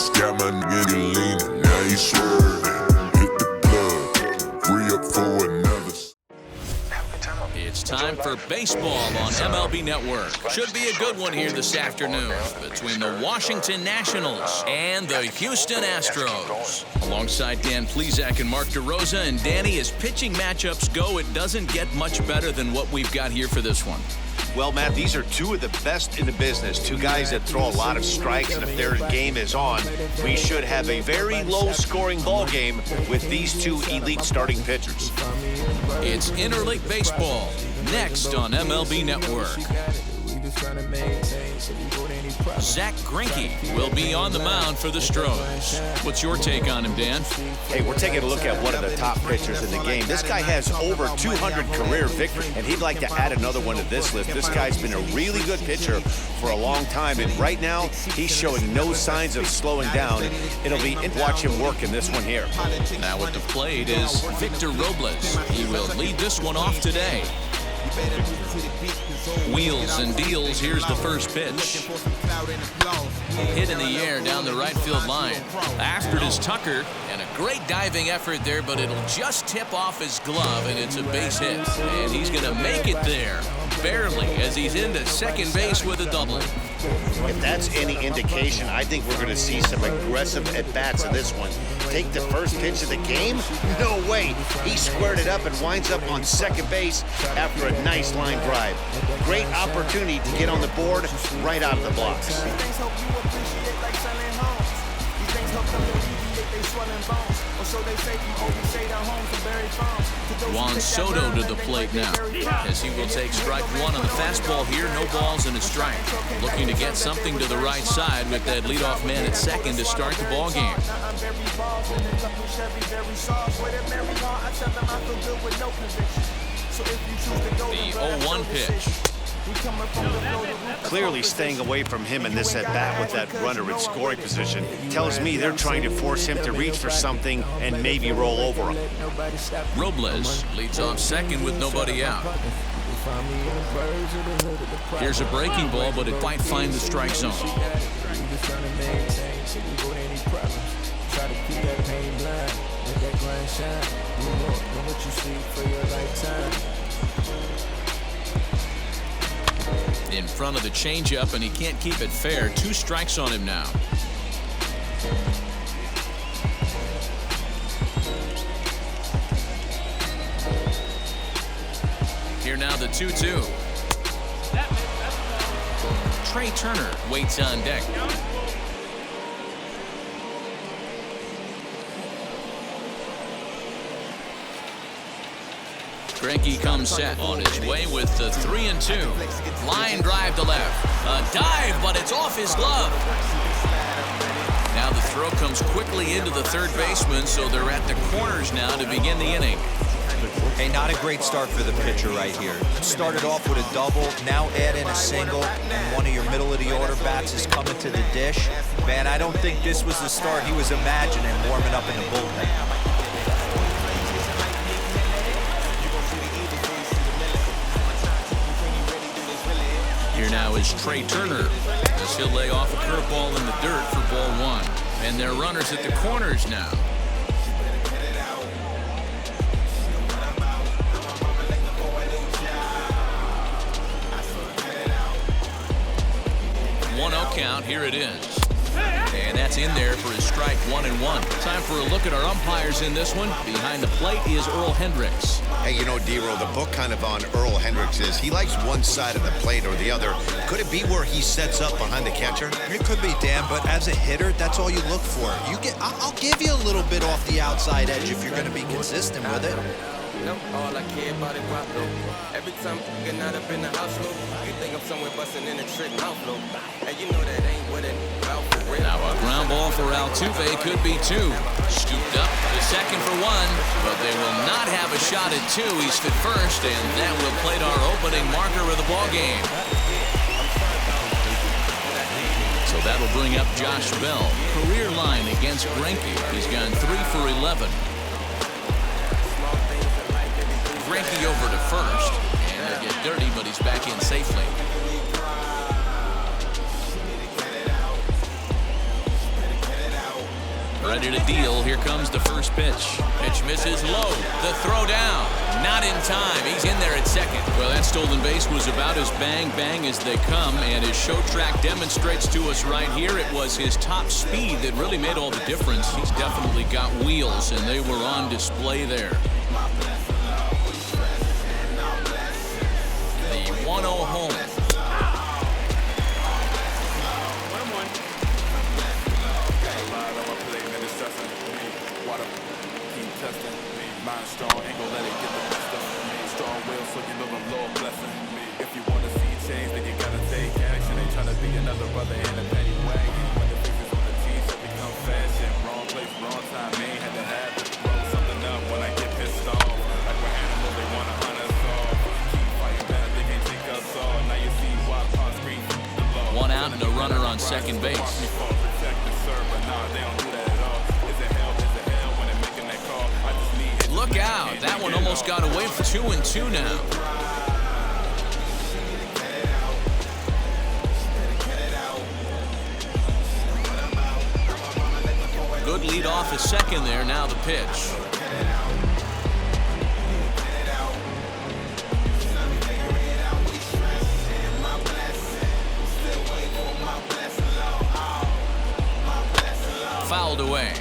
just got my nigga leaning, now he swerving. Hit the plug, free up for another. It's time for baseball on MLB Network. Should be a good one here this afternoon between the Washington Nationals and the Houston Astros. Alongside Dan Plesac and Mark DeRosa, and Danny, as pitching matchups go, it doesn't get much better than what we've got here for this one. Well, Matt, these are two of the best in the business. Two guys that throw a lot of strikes, and if their game is on, we should have a very low-scoring ball game with these two elite starting pitchers. It's Interleague Baseball, next on MLB Network. Zach Greinke will be on the mound for the Astros. What's your take on him, Dan? Hey, we're taking a look at one of the top pitchers in the game. This guy has over 200 career victories, and he'd like to add another one to this list. This guy's been a really good pitcher for a long time, and right now, he's showing no signs of slowing down. It'll be interesting to watch him work in this one here. Now at the plate is Victor Robles. He will lead this one off today. Wheels and deals. Here's the first pitch. Hit in the air down the right field line. After it is Tucker, and a great diving effort there, but it'll just tip off his glove, and it's a base hit. And he's going to make it there, barely, as he's into second base with a double. If that's any indication, I think we're going to see some aggressive at-bats in this one. Take the first pitch of the game? No way. He squared it up and winds up on second base after a nice line drive. Great opportunity to get on the board right out of the blocks. Juan Soto to the plate now, as he will take strike one on the fastball here. No balls and a strike. Looking to get something to the right side with that leadoff man at second to start the ball game. The 0-1 pitch. Clearly staying away from him in this at-bat with that runner in scoring position tells me they're trying to force him to reach for something and maybe roll over him. Robles leads off second with nobody out. Here's a breaking ball, but it might find the strike zone. In front of the changeup, and he can't keep it fair. 2 strikes on him now. Here now the 2-2. Trey Turner waits on deck. Greinke comes set on his way with the 3-2. Line drive to left. A dive, but it's off his glove. Now the throw comes quickly into the third baseman, so they're at the corners now to begin the inning. Hey, not a great start for the pitcher right here. Started off with a double, now add in a single, and one of your middle-of-the-order bats is coming to the dish. Man, I don't think this was the start he was imagining warming up in the bullpen. Here now is Trey Turner, as he'll lay off a curveball in the dirt for ball one. And they're runners at the corners now. 1-0 count. Here it is. And that's in there for his strike 1-1. Time for a look at our umpires in this one. Behind the plate is Earl Hendricks. Hey, you know, D-Roll, the book kind of on Earl Hendricks is he likes one side of the plate or the other. Could it be where he sets up behind the catcher? It could be, Dan, but as a hitter, that's all you look for. I'll give you a little bit off the outside edge if you're going to be consistent with it. All I care about is rock though. Every time I'm getting out up in the house, though, you think I'm somewhere busting in a trick mouth though. And you know that ain't what it about for real. Now a ground ball for Altuve could be 2. Scooped up to second for 1, but they will not have a shot at 2. He's fit first, and that will plate our opening marker of the ball game. So that'll bring up Josh Bell. Career line against Greinke. He's gone 3 for 11. Greinke over to first, and they'll get dirty, but he's back in safely. Ready to deal. Here comes the first pitch. Pitch misses low. The throw down. Not in time. He's in there at second. Well, that stolen base was about as bang as they come, and his show track demonstrates to us right here it was his top speed that really made all the difference. He's definitely got wheels, and they were on display there. The 1-0 home. Mind strong, ain't gon' let it get the best of me. Strong will, so you know the Lord blessing me. If you wanna see change, then you gotta take action. Ain't tryna be another brother in a paddy wagon. When the fixes on the team, so become fashion. Wrong place, wrong time, man, had to have it. Roll something up when I get pissed off. Like we're animals, they wanna hunt us off. Keep fighting back, they can't take us all. Now you see why on screen the law. One out and a runner on second base. Protect and serve, but nah, they don't do that at all. Is it hell when they're making that call? I just need Look out. That one almost got away for 2-2 now. Good lead off his second there. Now the pitch. Fouled away.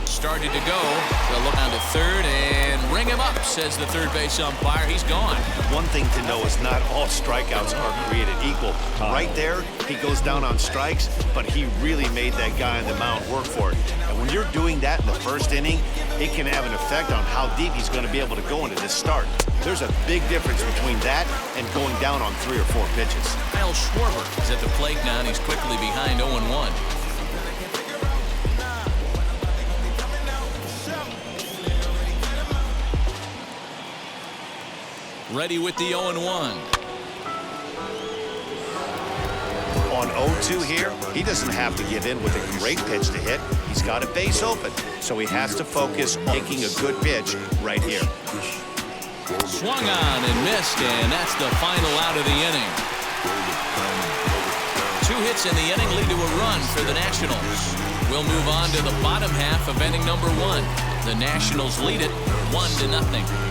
Started to go. They'll look down to third and ring him up, says the third base umpire. He's gone. One thing to know is not all strikeouts are created equal. Right there, he goes down on strikes, but he really made that guy on the mound work for it. And when you're doing that in the first inning, it can have an effect on how deep he's going to be able to go into this start. There's a big difference between that and going down on 3 or 4 pitches. Kyle Schwarber is at the plate now, and he's quickly behind 0-1. Ready with the 0-1. On 0-2 here, he doesn't have to give in with a great pitch to hit. He's got a base open, so he has to focus on making a good pitch right here. Swung on and missed, and that's the final out of the inning. 2 hits in the inning lead to a run for the Nationals. We'll move on to the bottom half of inning number 1. The Nationals lead it 1-0.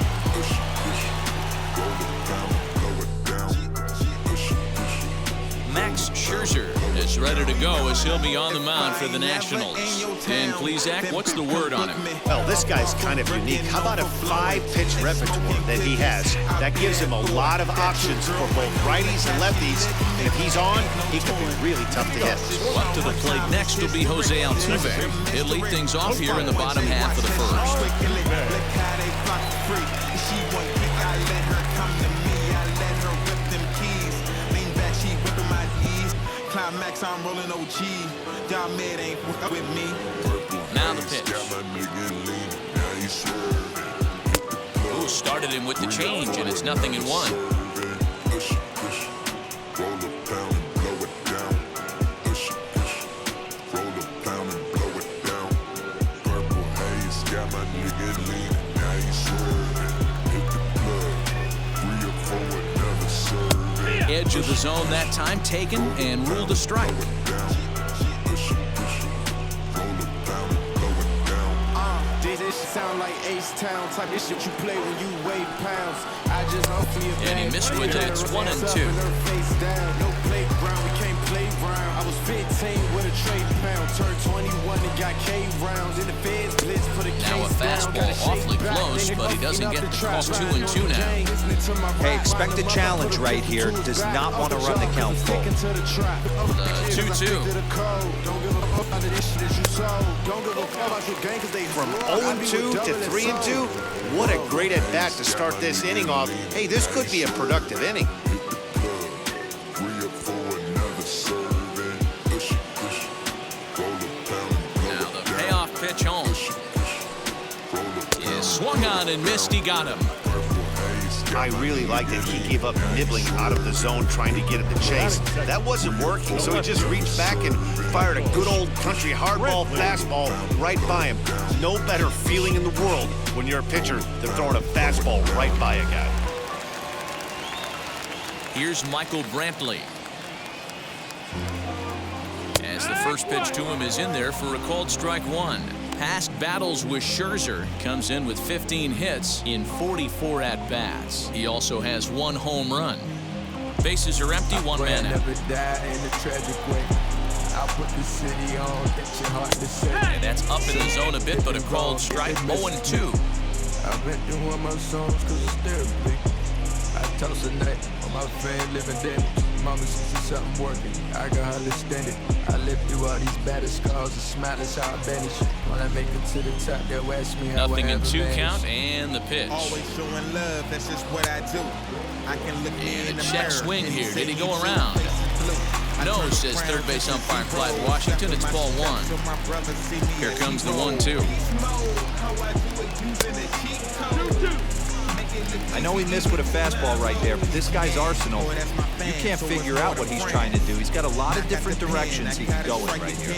Max Scherzer is ready to go as he'll be on the mound for the Nationals. And please, Zach, what's the word on him? Well, this guy's kind of unique. How about a 5-pitch repertoire that he has? That gives him a lot of options for both righties and lefties. And if he's on, he can be really tough to hit. Up to the plate next will be Jose Altuve. He'll lead things off here in the bottom half of the first. Climax, I'm rolling OG. Y'all mad ain't with me. Now the pitch. Ooh, started him with the change, and it's 0-1. Edge of the zone that time taken and ruled a strike. This sound like Ace Town type of shit you play when you weigh pounds. I just offer you and he missed with that. It's 1-2. No playground, we can't play round. I was 15 with a trade pound, turned 21 and got K rounds in the feds blitz for the now a fastball awfully close, but he doesn't get the call. 2-2 now. Hey, expect a challenge right here. Does not want to run the count full. 2-2. From 0-2 to 3-2, what a great at-bat to start this inning off. Hey, this could be a productive inning. Now the payoff pitch home. Yeah, swung on and missed. He got him. I really liked that he gave up nibbling out of the zone trying to get him to chase. That wasn't working, so he just reached back and fired a good old country hardball fastball right by him. no better feeling in the world when you're a pitcher than throwing a fastball right by a guy. Here's Michael Brantley. As the first pitch to him is in there for a called strike one. Past battles with Scherzer, comes in with 15 hits in 44 at-bats. He also has 1 home run. Bases are empty, 1 man out. And that's up in the zone a bit, but a called strike, 0-2. I've been doing my songs cause it's therapy. I toast a night on my friend living dead. Mama says it's something working, I can hardly stand it. I lived through all these battle scars and smile is how I vanish. When I make it to the top, they'll ask me how Nothing I in 2 managed. count, and the pitch. Always showing love, that's just what I do. I can look me in And the a check mirror. swing and here. say Did he go you around? too blue. I No, turn says around, third base face umpire the Clyde road. Washington. It's ball So 1. my brothers see me Here as comes the hero. 1-2. I know he missed with a fastball right there, but this guy's arsenal, you can't figure out what he's trying to do. He's got a lot of different directions he can go in right here.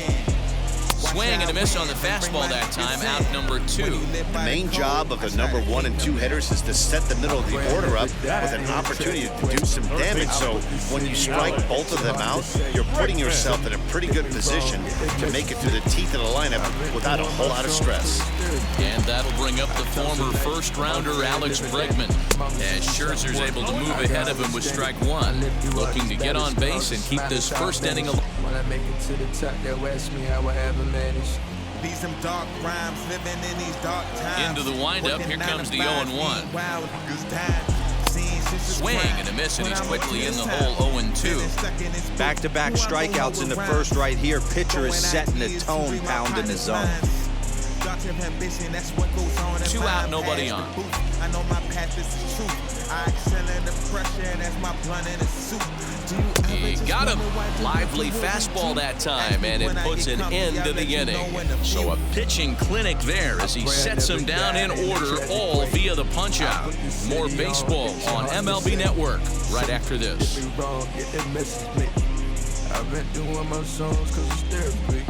Swing and a miss on the fastball that time, out number 2. The main job of the number 1 and 2 hitters is to set the middle of the order up with an opportunity to do some damage. So when you strike both of them out, you're putting yourself in a pretty good position to make it through the teeth of the lineup without a whole lot of stress. And that'll bring up the former first-rounder Alex Bregman, as Scherzer's able to move ahead of him with strike 1, looking to get on base and keep this first inning alive. When I make it to the top, they'll ask me how I ever managed. These some dark rhymes, living in these dark times. Into the windup, here comes the 0-1. Swing and a miss, and he's quickly in the hole, 0-2. Back-to-back strikeouts in the first right here. Pitcher is setting the tone, pounding the zone. 2 out, nobody on. I know my path is the truth. I excel in the pressure, and that's my blunt in a suit. He got him. Lively fastball that time, and it puts an end to the inning. So a pitching clinic there as he sets him down in order, all via the punch-out. More baseball on MLB Network right after this. I've been doing my songs cause it's therapy.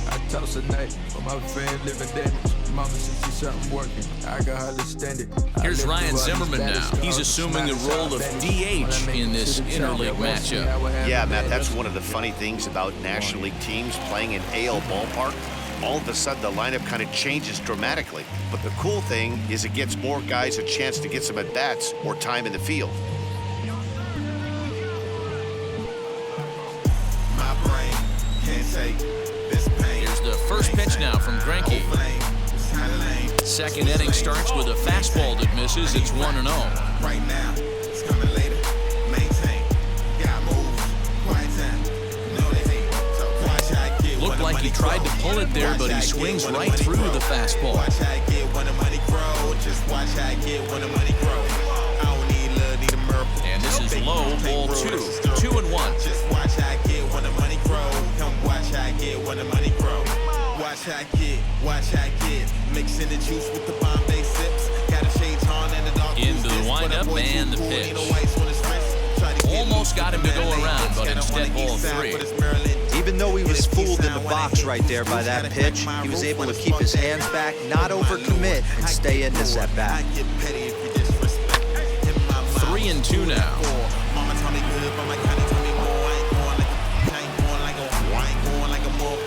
I toss a night for my friend living damage. Mama says it's something working, I can hardly stand it. Here's Ryan Zimmerman now. He's assuming the role of DH in this interleague matchup. Yeah, Matt, that's one of the funny things about National League teams playing in AL ballpark. All of a sudden, the lineup kind of changes dramatically. But the cool thing is it gets more guys a chance to get some at-bats or time in the field. My brain can't take this pain. Here's the first pitch now from Greinke. Second inning starts with a fastball that misses. It's 1-0. Right now, it's coming later. Maintain. Got moves. Quiet time. No, they hate. So watch how I get. Looked like he tried to pull it there, but he swings right through the fastball. Watch how I get when the money grow. Just watch how I get when the money grow. I don't need love, need a miracle. And this is low, ball 2. 2-1. Just watch how I get when the money grow. Come watch how I get when the money grow. Watch how I get, watch how I get. Mixing the juice with the Bombay sips. Got a shades on and the dark Into the windup and the pitch. Almost got him to go around, but instead ball 3. Even though he was fooled in the box right there by that pitch, he was able to keep his hands back, not overcommit, and stay in this at-bat. 3-2 now. Mama told me good, but my Connie told me more. I ain't going like a, I ain't going like a, I ain't going like a more.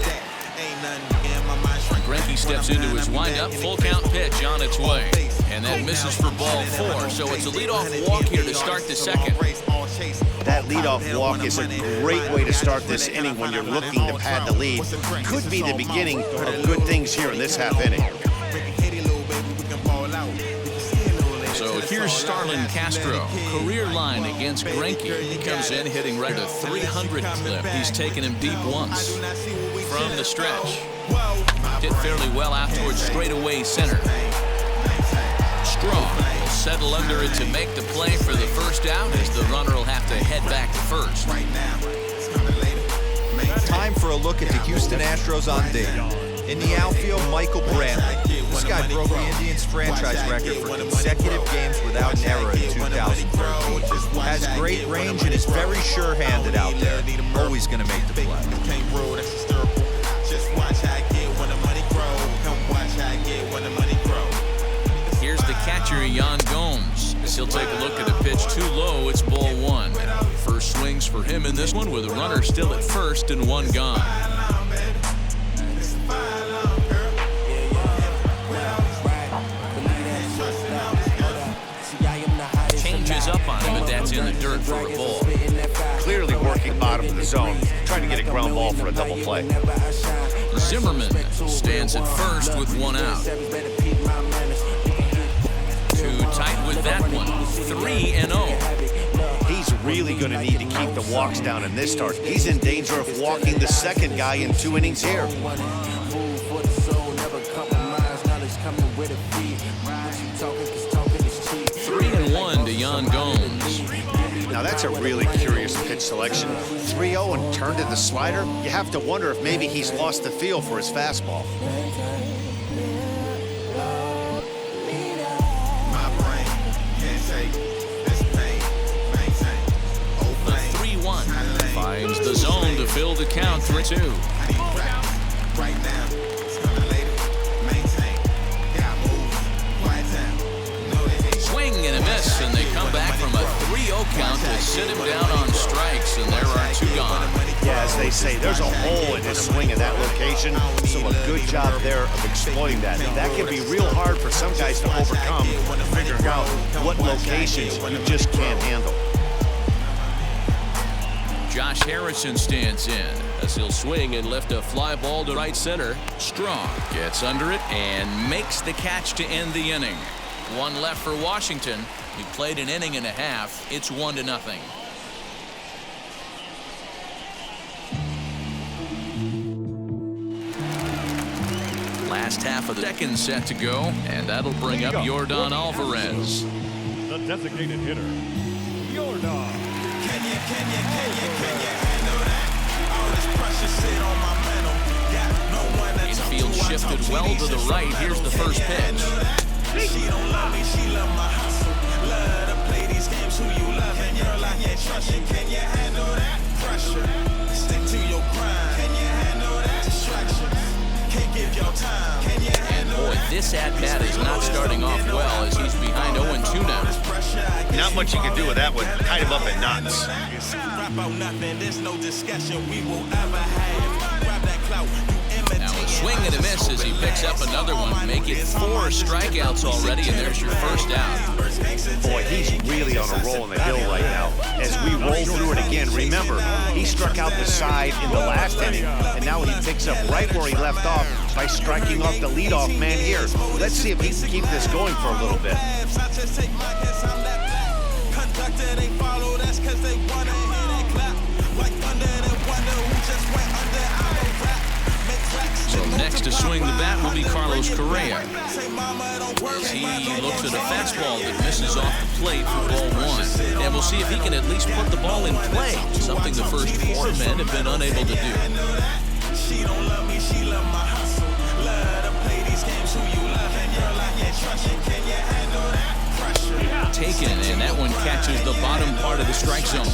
That ain't nothing in my mind. Greinke steps into his windup, full count pitch on its way. And that misses for ball 4, so it's a leadoff walk here to start the second. That leadoff walk is a great way to start this inning when you're looking to pad the lead. Could be the beginning of good things here in this half inning. So here's Starlin Castro, career line against Greinke. He comes in hitting right at a 300 clip. He's taken him deep once. From the stretch, hit fairly well out towards straightaway center. Strong will settle under it to make the play for the first out, as the runner will have to head back to first. Time for a look at the Houston Astros on date. In the outfield, Michael Brantley. This guy broke the Indians' franchise record for consecutive games without an error in 2013. Has great range and is very sure-handed out there. Always going to make the play. Just watch how I get when the money grows. pitcher Yan Gomes. As he'll take a look at a pitch too low, it's ball one. First swings for him in this one with a runner still at first and one gone. Changes up on him, but that's in the dirt for a ball. Clearly working bottom of the zone, trying to get a ground ball for a double play. Zimmerman stands at first with one out. Too tight with that one. 3-0. He's really going to need to keep the walks down in this start. He's in danger of walking the second guy in 2 innings here. 3-1 to Yan Gomes. Now that's a really curious pitch selection. 3-0 and turned in the slider. You have to wonder if maybe he's lost the feel for his fastball. The 3-1 finds the zone to fill the count 3-2. Right now, it's coming later. Maintain, got move, quiet down. Swing and a miss, and they come back from a 3-0 count to sit him down on strikes, and there are 2 gone. Yeah, as they say, there's a hole in his swing in that location, so a good job there of exploiting that. That can be real hard for some guys to overcome, figuring out what locations you just can't handle. Josh Harrison stands in as he'll swing and lift a fly ball to right center. Strong gets under it and makes the catch to end the inning. One left for Washington. He played an inning and a half. It's 1-0. Last half of the second set to go, and that'll bring up Yordan Alvarez. The designated hitter, Yordan. Can you handle that? All this pressure sit on my mental. Got no one to talk to. Infield shifted well to the right. Here's the first pitch. She don't love me, she love my hustle. Love to play these games, who you love and you're like, yeah, trust you. Can you handle that pressure? Stick to your grind. Can you handle that distraction? Can't give your time. Can you handle Boy, this at-bat is not starting off well as he's behind 0-2 now. Not much you can do with that one. Tied him up in knots. Rap out nothing, there's no discussion we will ever have. Grab that clout, Now a swing and a miss as he picks up another one. Make it 4 strikeouts already, and there's your first out. Boy, he's really on a roll in the hill right now. As we roll through it again, remember, he struck out the side in the last inning, and now he picks up right where he left off by striking off the leadoff man here. Let's see if he can keep this going for a little bit. So next to swing the bat will be Carlos Correa. As he looks at a fastball that misses off the plate for ball one. And we'll see if he can at least put the ball in play, something the first 4 men have been unable to do. She don't love me, she love my hustle. Love to play these games, who you love and you're like, yeah, trust you. Can you handle that pressure? Taken, and that one catches the bottom part of the strike zone.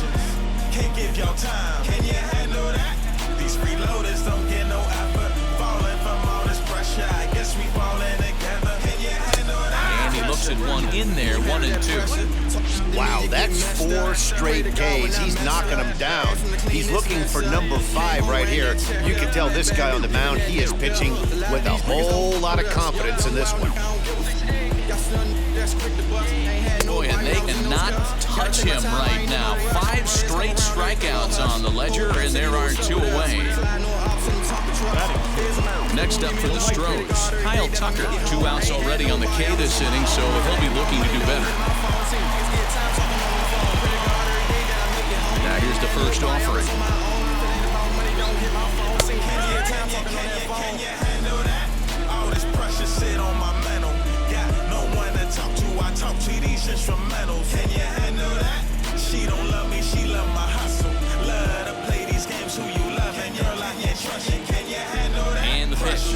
Can't give your time. Can you handle that? These freeloaders don't get no effort. Falling from all this pressure, I guess we falling together. Can you handle that? And he looks at one in there, 1-2. Wow, that's 4 straight Ks. He's knocking them down. He's looking for number 5 right here. You can tell this guy on the mound, he is pitching with a whole lot of confidence in this one. Boy, and they cannot touch him right now. 5 straight strikeouts on the ledger, and there are 2 away. Next up for the Astros, Kyle Tucker. 2 outs already on the K this inning, so he'll be looking to do better. Now here's the first offering. Can you handle that? All this pressure sit on my mental. Got no one to talk to. I talk to these instrumentals. Can you handle that? She don't love me, she love my hustle. Love to play these games, who you love and you're like, yeah, trust you. Can you handle that? And the pitch.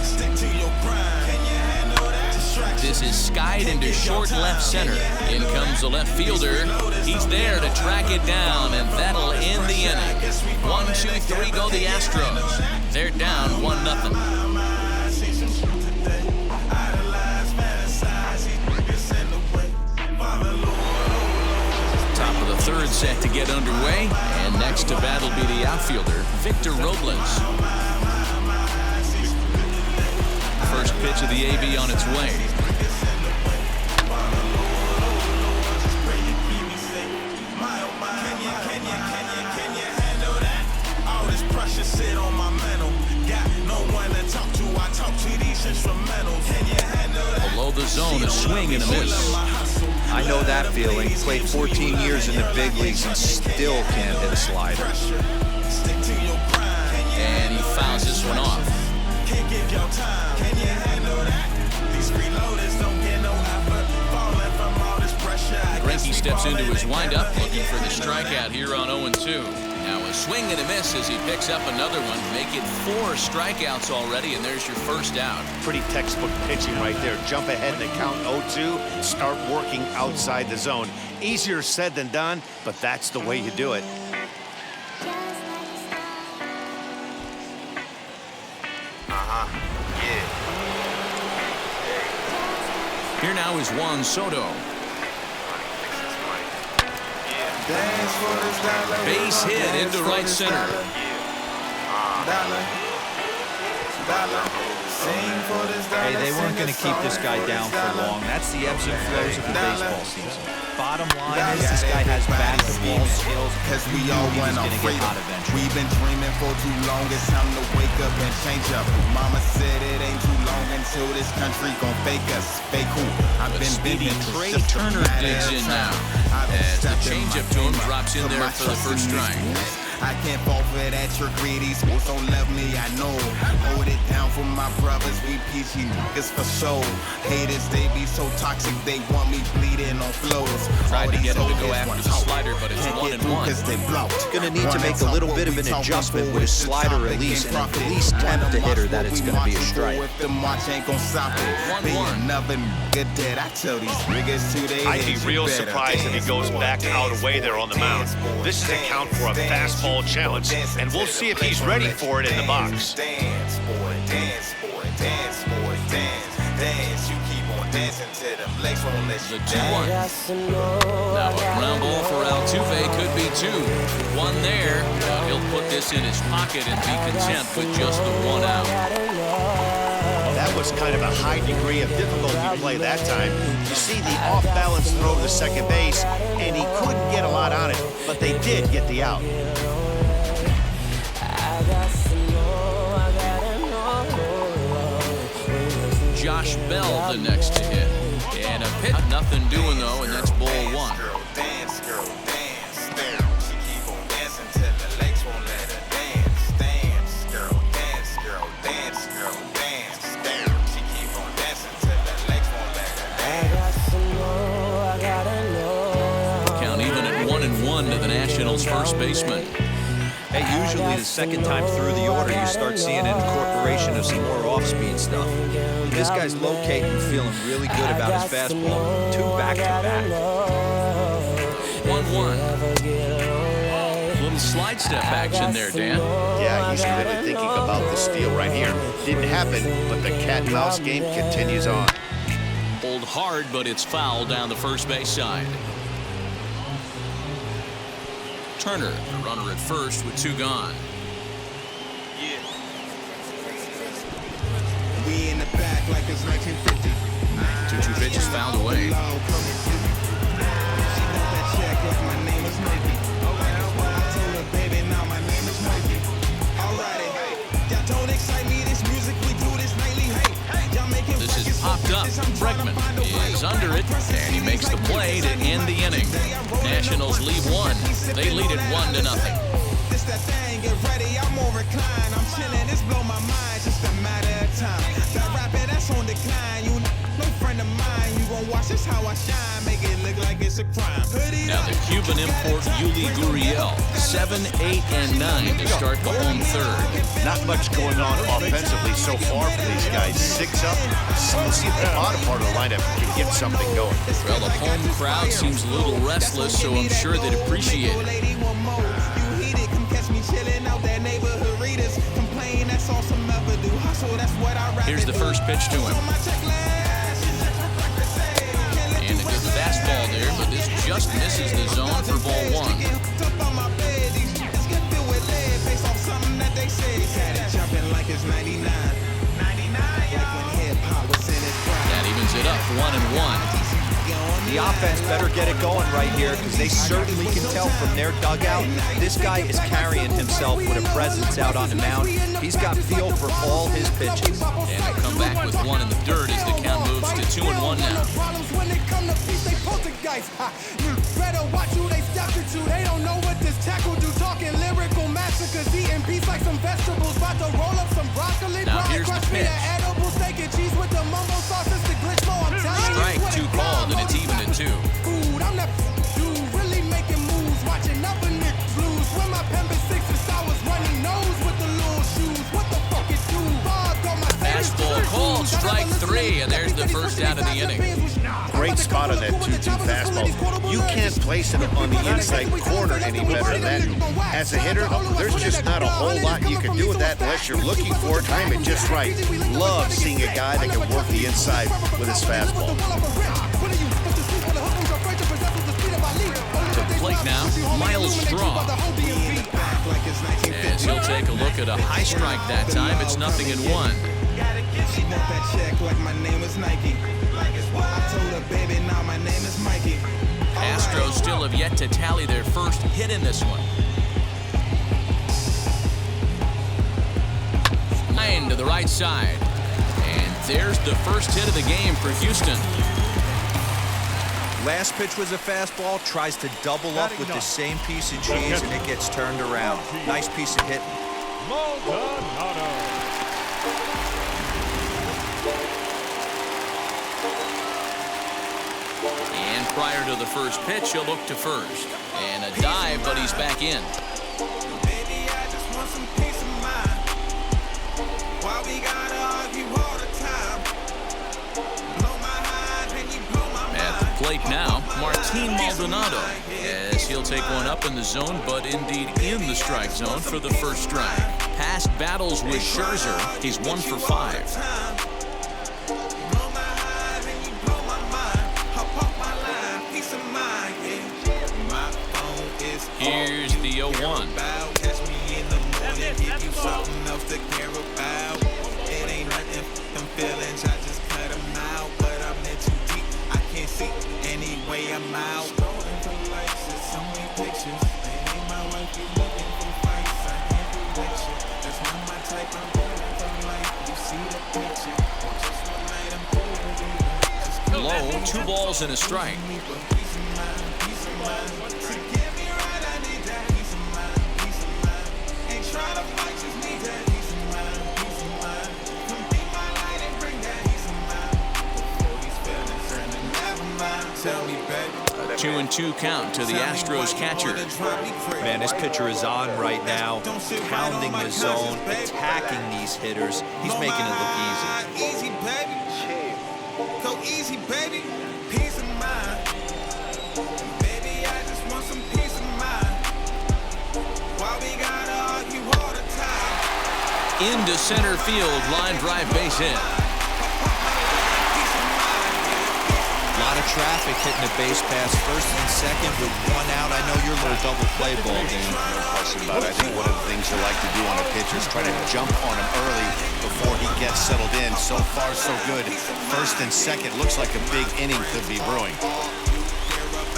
Stick to your grind. Can you handle that? Distraction. This is skied into short left center. In comes the left fielder. He's there to track it down, and that'll end the inning. 1, 2, 3 go the Astros. They're down 1-0. to get underway, and next to bat will be the outfielder, Victor Robles. First pitch of the AB on its way. Sit on my mental. Got no one to talk to. I talk to these instrumentals. Can you handle that? Below the zone, a swing and a miss. I know that feeling. Played 14 years in the big leagues and still can't hit a slider. And he fouls this one off. Can't give your time. Can you handle that? These freeloaders don't get no effort. Falling from all this pressure. Greinke steps into his windup, looking for the strikeout here on 0-2. Now a swing and a miss as he picks up another one. Make it 4 strikeouts already, and there's your first out. Pretty textbook pitching right there. Jump ahead in the count 0-2, start working outside the zone. Easier said than done, but that's the way you do it. Here now is Juan Soto. Base hit into right center. Hey, they weren't going to keep this guy down for long. That's the ebbs and flows of the baseball season. Bottom line is this guy has bat-to-ball skills. Cause we all want our freedom. We've been dreaming for too long. It's time to wake up and change up. Mama said it ain't too long until this country gon' fake us. Fake who? I've been speedy Trey Turner digs in now. As the changeup to him drops in there for the first strike. I can't fall for that, you're greedy. Sports don't love me, I know. Hold it down for my brothers, we peachy niggas for sure. Haters, they be so toxic, they want me bleeding on flows. Tried to get him to go after the slider, but it's 1-1. Going to need to make a little bit of an adjustment with his slider release and at least tempt the hitter that it's going to be a strike. If the march ain't gon' stop it. 1-1. Another nigga dead, I tell these niggas today. I'd be real surprised if he goes back out away there on the mound. This is a count for a fastball challenge, and we'll see if he's ready for it in the box. Dance, boy, dance, boy, dance, boy, dance, dance. You keep on dancing till them legs won't let you dance. Now a ground ball for Altuve could be 2. 1 there. He'll put this in his pocket and be content with just the 1 out. That was kind of a high degree of difficulty play that time. You see the off-balance throw to second base, and he couldn't get a lot on it, but they did get the out. Josh Bell the next to hit. And a pit, nothing doing though, and that's ball 1. Dance, girl, dance, dance. She keep on dancing till the legs won't let her dance. Dance, girl, dance, girl, dance, girl, dance, dance. She keep on dancing till the legs won't let her dance. Count even at 1-1 to the Nationals' first baseman. Hey, usually the second time through the order, you start seeing an incorporation of some more off-speed stuff. This guy's locating and feeling really good about his fastball. 2 back-to-back. 1-1. Little slide step action there, Dan. Yeah, he's really thinking about the steal right here. Didn't happen, but the cat-and-mouse game continues on. Pulled hard, but it's foul down the first base side. Turner, the runner at first with 2 gone. We in the back like it's 1950. 2-2 pitches fouled away. This is popped up. Bregman is under it, and he makes the play to end the inning. Nationals lead 1. They lead it 1-0. This that thing, get ready, I'm on recline. I'm chilling, this blow my mind, just a matter of time. That rapper, that's on decline. You no friend of mine, you gon' watch this how I shine, make it look like it's a crime. Now the Cuban import Yuli Gurriel, 7, 8, and 9 to start the home third. Not much going on offensively so far for these guys. 6 up. We'll see if the bottom part of the lineup can get something going. Well, the home crowd seems a little restless, so I'm sure they'd appreciate it. Here's the first pitch to him. And a good fastball there, but this just misses the zone for ball 1. Had it jumping like it's 99. Like when hip-hop was in its prime. That evens it up 1-1. The offense better get it going right here because they certainly can tell from their dugout this guy is carrying himself with a presence out on the mound. He's got feel for all his pitches. And they come back with one in the dirt as the count moves to 2-1 now. Better watch who they step to. They don't know what this tackle do. Talking lyrical massacres, eating beats like some vegetables. About to roll up some broccoli. Now here's the pitch. Edible steak and cheese with the mumbo sauce. It's the glitch mo. I'm telling you. Strike 2 called, and it's even at 2. Food, I'm that dude, really making moves. Watching up in the blues. When my pen been 6 since I was running nose with the little shoes. What the fuck it do? Fastball called, strike 3, and there's the first out of the inning. Great spot on that 2-2 fastball. You can't place it on the inside corner any better than that. As a hitter, there's just not a whole lot you can do with that unless you're looking for it, time it just right. Love seeing a guy that can work the inside with his fastball. To the plate now, Miles Straw. As he'll take a look at a high strike that time, it's 0-1. She want that check like my name is Nike. I told her, baby, now my name is Mikey. Astros still have yet to tally their first hit in this one. Line to the right side. And there's the first hit of the game for Houston. Last pitch was a fastball, tries to double up with the same piece of cheese, and it gets turned around. Nice piece of hitting. And prior to the first pitch, he'll look to first. And a dive, but he's back in. Baby, I just want some peace of mind. Why we gotta argue all the time? Blow my hide, then you blow my mind. At the plate now, Martin Maldonado, as he'll take one up in the zone, but indeed in the strike zone for the first strike. Past battles with Scherzer, he's 1 for 5. Here's the 0-1. Catch me in the morning, give you something else to care about. It ain't nothing, them feelings, I just cut them out. But I'm in too deep, I can't see anyway I'm out. Scrolling for likes, it's so many pictures. They ain't my wife, you looking for fights. I can't predict you, that's not my type. I'm going for life, you see the picture. Just one night, I'm cool. Low, 2 balls and a strike. A 2-2 count to the Astros catcher. Man, this pitcher is on right now, pounding the zone, attacking these hitters. He's making it look easy. Easy, baby. Go easy, baby. Peace of mind. Baby, I just want some peace of mind. Why we gotta argue all the time? Into center field, line drive base hit. A lot of traffic hitting the base pass first and second with 1 out. I know your little double play ball game. No question about it. I think one of the things you like to do on a pitcher is try to jump on him early before he gets settled in. So far, so good. First and second looks like a big inning could be brewing.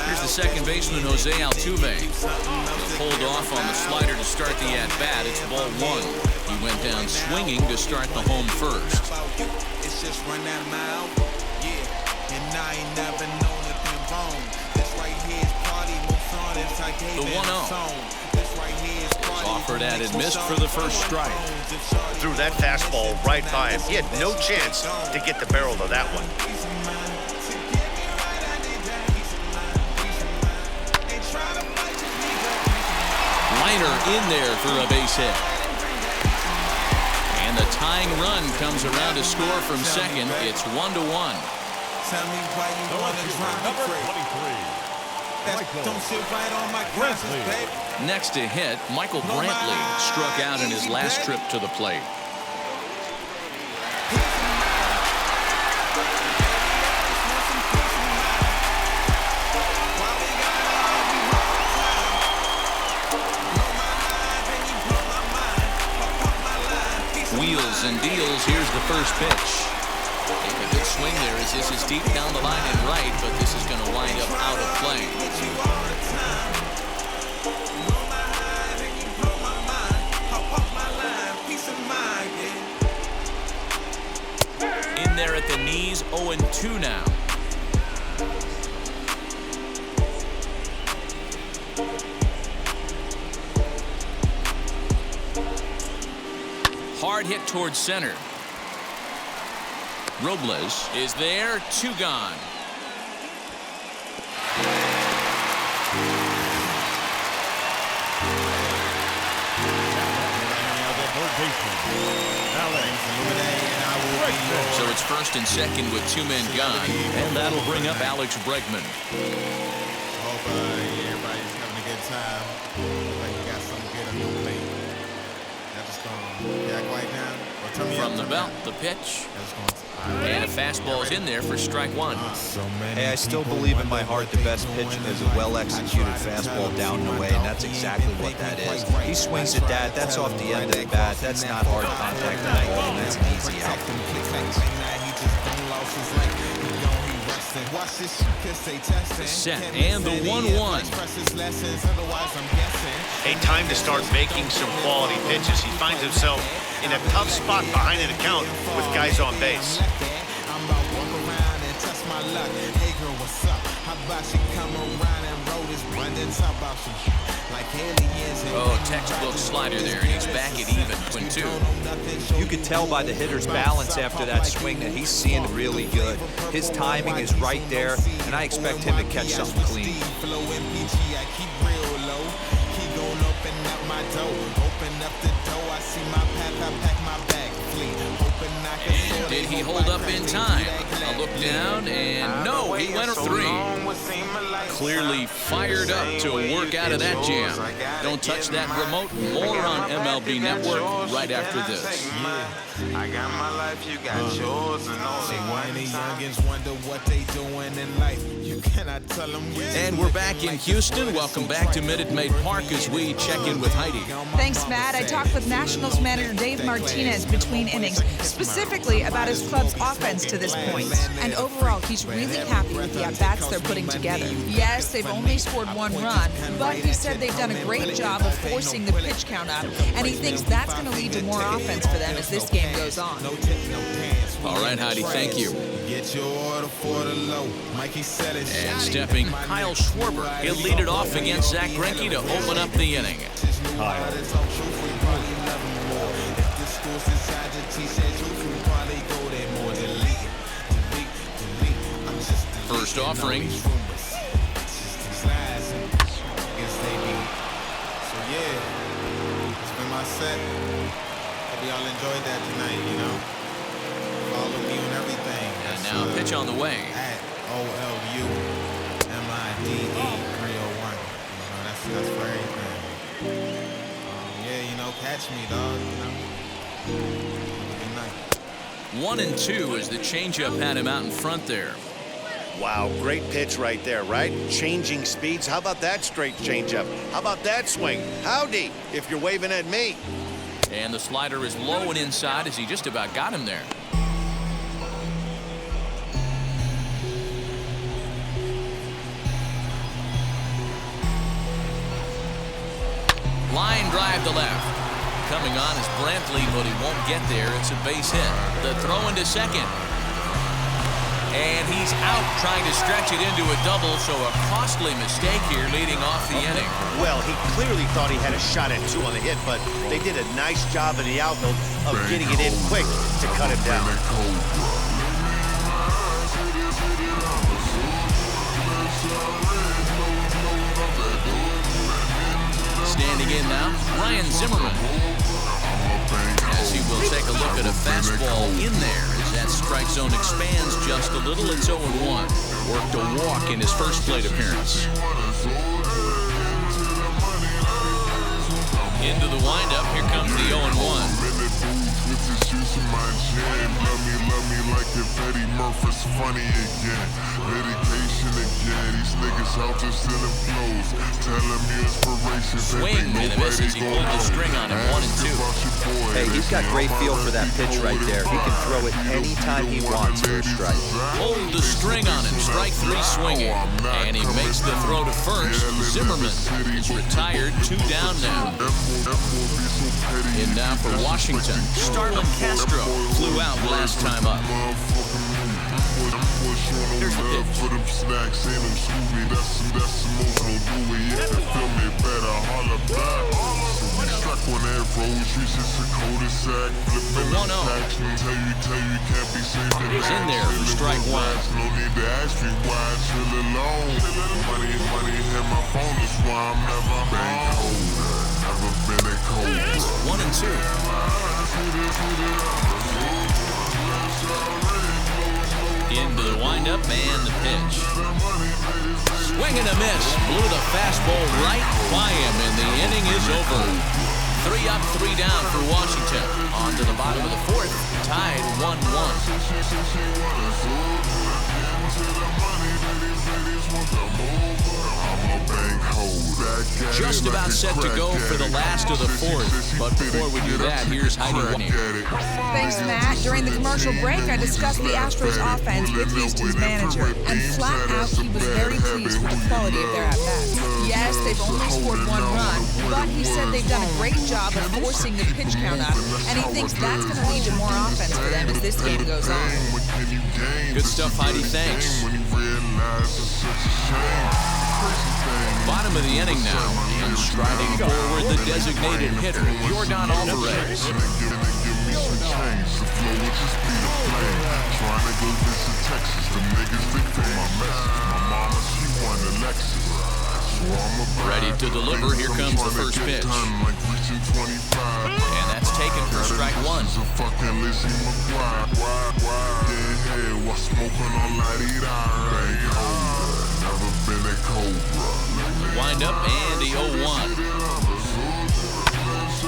Here's the second baseman, Jose Altuve. He'll hold off on the slider to start the at-bat. It's ball 1. He went down swinging to start the home first. It's just run that mile. And I ain't never known it been wrong. This right here is party moves on. It's like the 1-0. This right here is offered at and missed for the first strike. Threw that fastball right by him. He had no chance to get the barrel to that one. Liner in there for a base hit. And the tying run comes around to score from second. It's 1-1. Tell me why you wanna drive me crazy. Don't sit right on my conscience, baby. Next to hit, Michael Brantley struck out in his last trip to the plate. first pitch. And a good swing there as this is deep down the line and right, but this is going to wind up out of play. In there at the knees, 0-2 now. Hard hit towards center. Robles is there, 2 gone. So it's first and second with 2 men gone, and that'll bring up Alex Bregman. Hope everybody's having a good time. Like you got something good on your plate. Now just gonna back right now. From the belt, the pitch. And a fastball's in there for strike 1. Hey, I still believe in my heart the best pitch is a well-executed fastball down and away, and that's exactly what that is. He swings at that. That's off the end of the bat. That's not hard contact at all, and that's an easy out. Set and the 1-1. Hey, time to start making some quality pitches. He finds himself in a tough spot behind an account with guys on base. Oh, textbook slider there, and he's back at even, 2. You could tell by the hitter's balance after that swing that he's seeing really good. His timing is right there, and I expect him to catch something clean. And did he hold up in time? A look down, and no, he went 3. Clearly fired up to work out of that jam. Don't touch that remote. More on MLB Network right after this. I got my life, you got yours, and all they When the youngins wonder what they doing in life, you cannot tell them. And we're back in Houston. Welcome back to Minute Maid Park as we check in with Heidi. Thanks, Matt. I talked with Nationals manager Dave Martinez between innings, specifically about his club's offense to this point. And overall, he's really happy with the at-bats they're putting together. Yes, they've only scored 1 run, but he said they've done a great job of forcing the pitch count up, and he thinks that's going to lead to more offense for them as this game goes on. All right, Heidi, thank you. And stepping Kyle Schwarber. He'll lead it off against Zach Greinke to open up the inning. First offering. So yeah, it's been my set. Hope y'all enjoyed that tonight, you know. Follow me on everything. And now pitch on the way. At OLUMIDE 301. That's for everything. Yeah, you know, catch me, dog. You know. Good night. 1-2 as the changeup had him out in front there. Wow, great pitch right there, right? Changing speeds. How about that straight changeup? How about that swing? Howdy, if you're waving at me. And the slider is low and inside as he just about got him there. Line drive to left. Coming on is Brantley, but he won't get there. It's a base hit. The throw into second. And he's out trying to stretch it into a double, so a costly mistake here leading off the inning. Well, he clearly thought he had a shot at 2 on the hit, but they did a nice job in the outfield of getting it in quick to cut him down. Standing in now, Ryan Zimmerman. As he will take a look at a fastball in there as that strike zone expands just a little. It's 0-1. Worked a walk in his first plate appearance. Into the windup. Here comes the 0-1. just using my jam. Love me like if Eddie Murphy's funny again. Medication again. These niggas out there stealing flows. Telling me inspiration. Swing and a miss as he pulled the string on him. 1 and 2. Hey, he's got great feel for that pitch right there. He can throw it anytime he wants for a strike. Pulled the string on him. Strike 3 swinging. And he makes the throw to first. Zimmerman is retired. 2 down now. And now for Washington, Starlin Castro flew out last time up. Here's the pitch. On that road, streets is a cul-de-sac. Flipping the tax and tell you can't be safe. He's in there for strike 1. No need to ask me why, chill alone. Money hit my phone, that's why I'm never home. Never been a cold. 1 and 2. Into the windup and the pitch. Swing and a miss. Blew the fastball right by him, and the inning is over. 3 up, 3 down for Washington. On to the bottom of the 4th, tied 1-1. Just about set to go for the last of the 4th. But before we do that, here's Heidi. Thanks, Matt. During the commercial break, I discussed the Astros offense with Houston's manager, and flat out, he was very pleased with the quality of their at-bats. Yes, they've only scored 1 run, but he said they've done a great job of forcing the pitch count up, and he thinks that's going to lead to more offense for them as this game goes on. Good stuff, Heidi. Thanks. Bottom of the inning now, and striding forward the designated hitter, Jordan Alvarez. Ready to deliver, here comes the first pitch. And that's taken for strike 1. Wind up and the 0-1.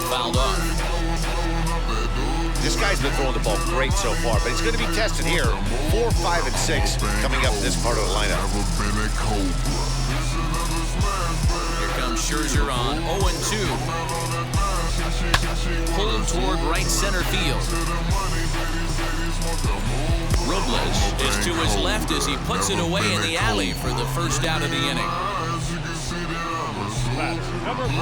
Fouled off. This guy's been throwing the ball great so far, but he's going to be tested here. 4, 5, and 6 coming up this part of the lineup. Here comes Scherzer on 0-2. Pulled toward right center field. Robles is to his left as he puts it away in the alley for the first out of the inning. That's number 1.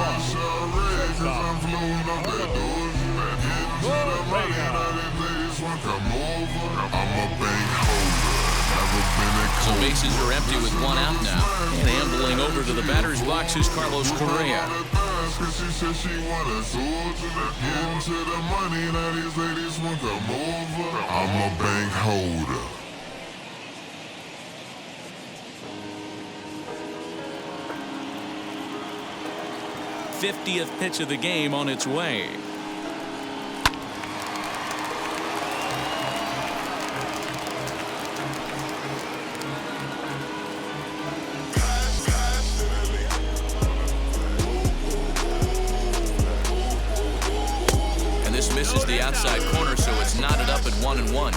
So bases are empty with 1 out now. And ambling over to the batter's box is Carlos Correa. I'm a bank holder. '50th pitch of the game on its way. And this misses the outside corner, so it's knotted up at 1-1.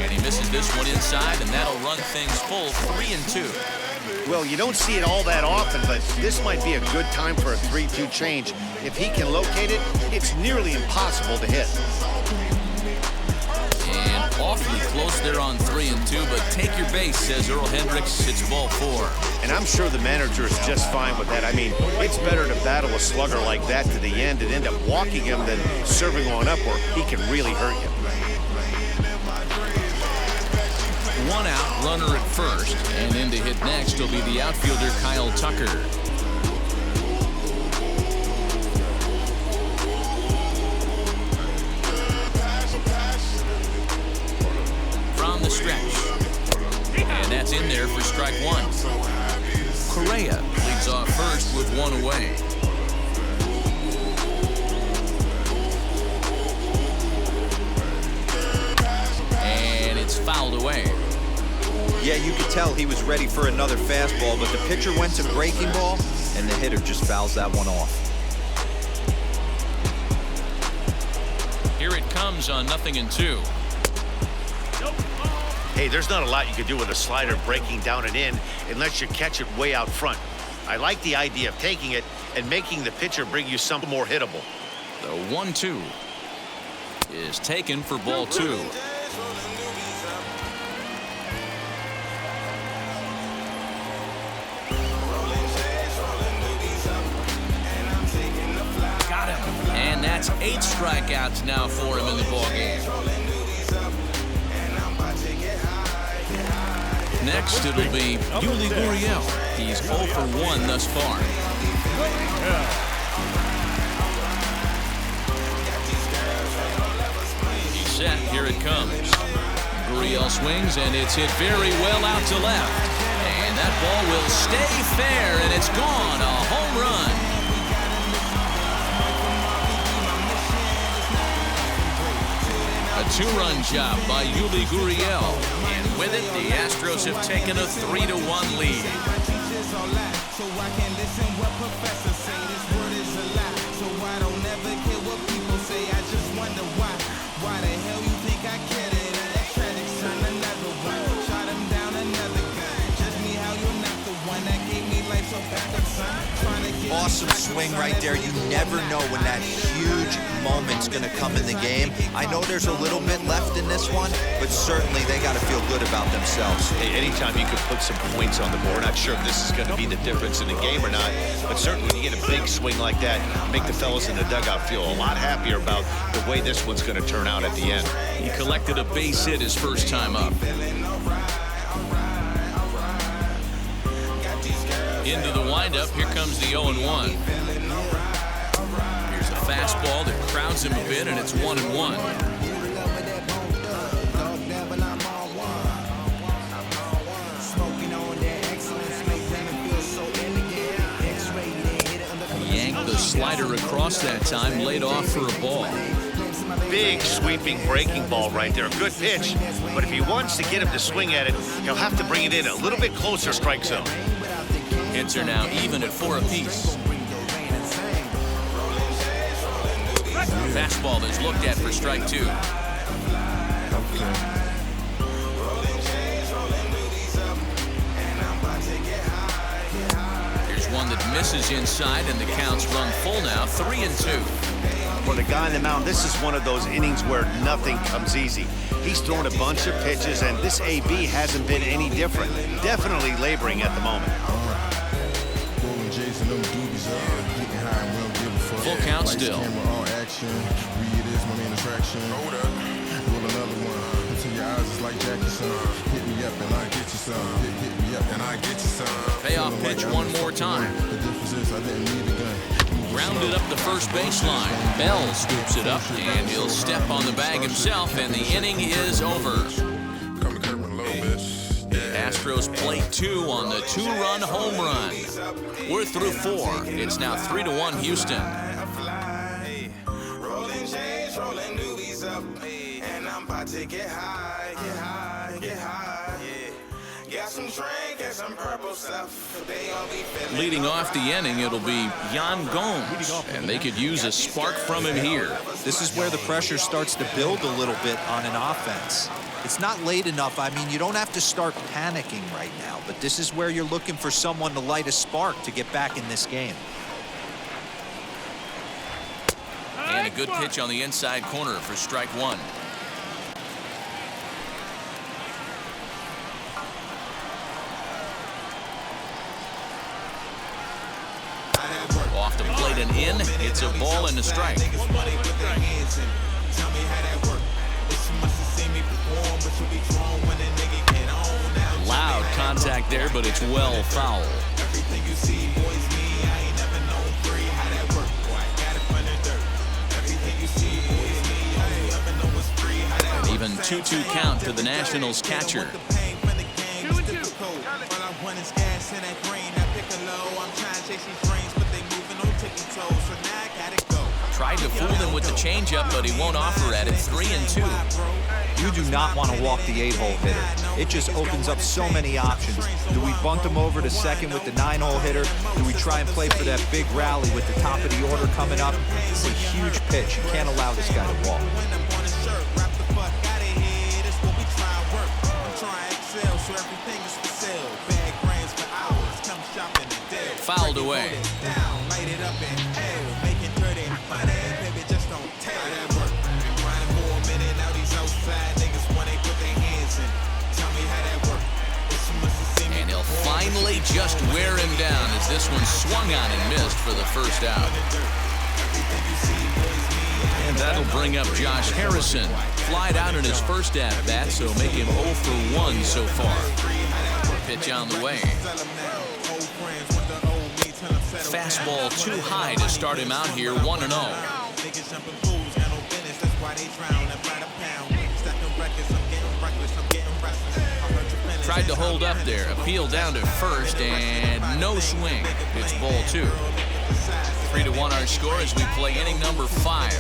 And he misses this one inside, and that'll run things full 3-2. Well, you don't see it all that often, but this might be a good time for a 3-2 change. If he can locate it, it's nearly impossible to hit. And awfully close there on 3-2, but take your base, says Earl Hendricks. It's ball 4. And I'm sure the manager is just fine with that. I mean, it's better to battle a slugger like that to the end and end up walking him than serving on up where he can really hurt you. one out, runner at first, and in to hit next will be the outfielder Kyle Tucker. From the stretch, and that's in there for strike one. Correa leads off first with one away. And it's fouled away. Yeah, you could tell he was ready for another fastball, but the pitcher went to breaking ball, and the hitter just fouls that one off. Here it comes on 0-2. Hey, there's not a lot you can do with a slider breaking down and in unless you catch it way out front. I like the idea of taking it and making the pitcher bring you something more hittable. The 1-2 is taken for ball 2. Got him. And that's 8 strikeouts now for him in the ballgame. Next, it'll be Yuli Gurriel. He's 0 for 1 thus far. He's set. Here it comes. Gurriel swings, and it's hit very well out to left. And that ball will stay fair, and it's gone. A home run. A 2-run job by Yuli Gurriel. And with it, the Astros have taken a 3-1 lead. Awesome swing right there. You never know when that huge moment's going to come in the game. I know there's a little bit left in this one, but certainly they got to feel good about themselves. Hey, anytime you can put some points on the board, not sure if this is going to be the difference in the game or not, but certainly when you get a big swing like that, make the fellas in the dugout feel a lot happier about the way this one's going to turn out at the end. He collected a base hit his first time up. Into the windup, here comes the 0-1. Here's a fastball that crowds him a bit, and it's 1-1. Yanked the slider across that time, laid off for a ball. Big sweeping breaking ball right there. Good pitch, but if he wants to get him to swing at it, he'll have to bring it in a little bit closer strike zone. Hits are now even at 4 apiece. Fastball is looked at for strike 2. Here's one that misses inside, and the count's run full now, 3-2. For the guy on the mound, this is one of those innings where nothing comes easy. He's thrown a bunch of pitches, and this AB hasn't been any different. Definitely laboring at the moment. Full count still. Payoff pitch one more time. Rounded up the first baseline. Bell scoops it up, and he'll step on the bag himself, and the inning is over. Astros play 2 on the 2-run home run. We're through 4. It's now 3-1 Houston. Leading off the inning, it'll be Yan Gomes, and they could use a spark from him here. This is where the pressure starts to build a little bit on an offense. It's not late enough. I mean, you don't have to start panicking right now, but this is where you're looking for someone to light a spark to get back in this game. And a good pitch on the inside corner for strike 1. Off the plate and in. It's a ball and a strike. contact there, but it's well foul. An even 2-2 count to the Nationals catcher. Tried to fool him with the changeup, but he won't offer at it. 3-2. You do not want to walk the 8-hole hitter. It just opens up so many options. Do we bunt him over to second with the 9-hole hitter? Do we try and play for that big rally with the top of the order coming up? It's a huge pitch. You can't allow this guy to walk. Fouled away. And he'll finally just wear him down as this one swung on and missed for the first out. And that'll bring up Josh Harrison. Flied out in his first at-bat, so make him 0 for 1 so far. Pitch on the way. Fastball too high to start him out here, 1-0. Tried to hold up there, appeal down to first, and no swing. It's ball 2. 3-1 our score as we play inning number 5.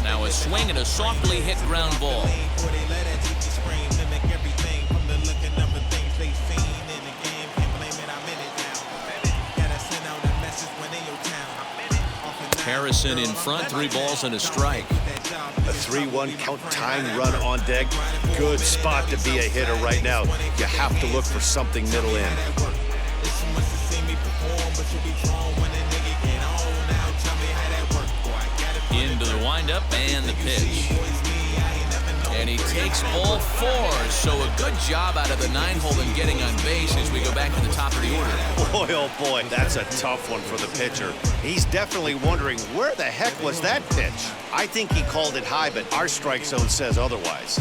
Now a swing and a softly hit ground ball. Harrison in front, 3 balls and a strike. A 3-1 count, tying run on deck. Good spot to be a hitter right now. You have to look for something middle in. Into the windup and the pitch. And he takes ball 4, so a good job out of the 9-hole in getting on base as we go back to the top of the order. Boy, oh boy, that's a tough one for the pitcher. He's definitely wondering, where the heck was that pitch? I think he called it high, but our strike zone says otherwise.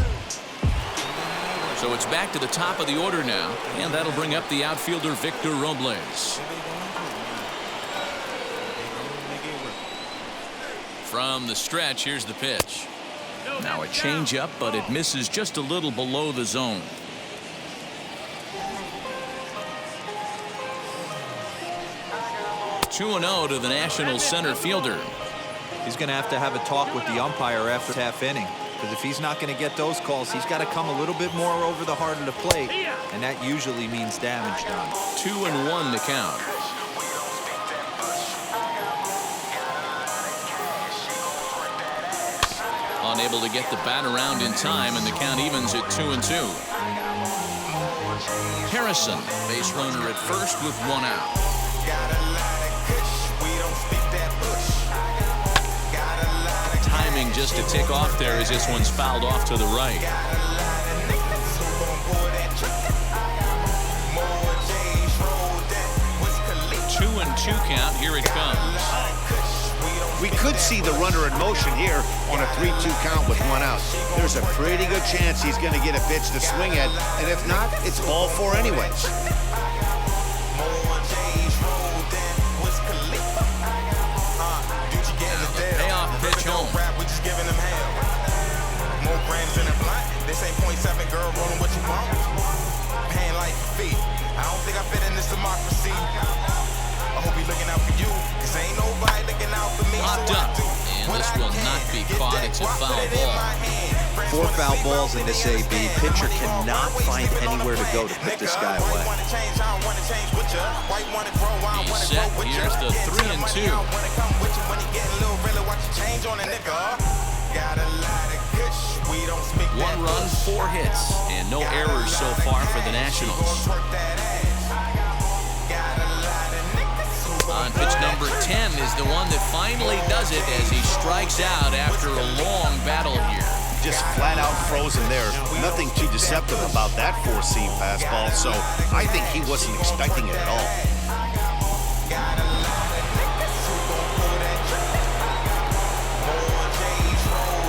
So it's back to the top of the order now, and that'll bring up the outfielder Victor Robles. From the stretch, here's the pitch. Now a changeup, but it misses just a little below the zone. (2-0) to the National center fielder. He's going to have a talk with the umpire after half inning, because if he's not going to get those calls, he's got to come a little bit more over the heart of the plate, and that usually means damage done. 2-1 the count. Unable to get the bat around in time, and the count evens at 2-2. Harrison, base runner at first with 1 out. Timing just to tick off there as this one's fouled off to the right. 2-2 count. Here it comes. We could see the runner in motion here on a 3-2 count with 1 out. There's a pretty good chance he's going to get a pitch to swing at, and if not, it's ball 4 anyways. Payoff pitch home. More brands in a blunt. This ain't .7 girl rolling what you want. Paying like feet. I don't think I fit in this democracy. I hope you're looking out for you, cause ain't nobody looking out for me. Locked up, and this will not be caught. It's a foul ball. 4 foul balls in this AB. Pitcher cannot find anywhere to go to put this guy away. He's set. Here's the 3-2. 1 run, 4 hits, and no errors so far for the Nationals. On pitch number 10 is the one that finally does it as he strikes out after a long battle here. Just flat out frozen there. Nothing too deceptive about that 4-seam fastball, so I think he wasn't expecting it at all.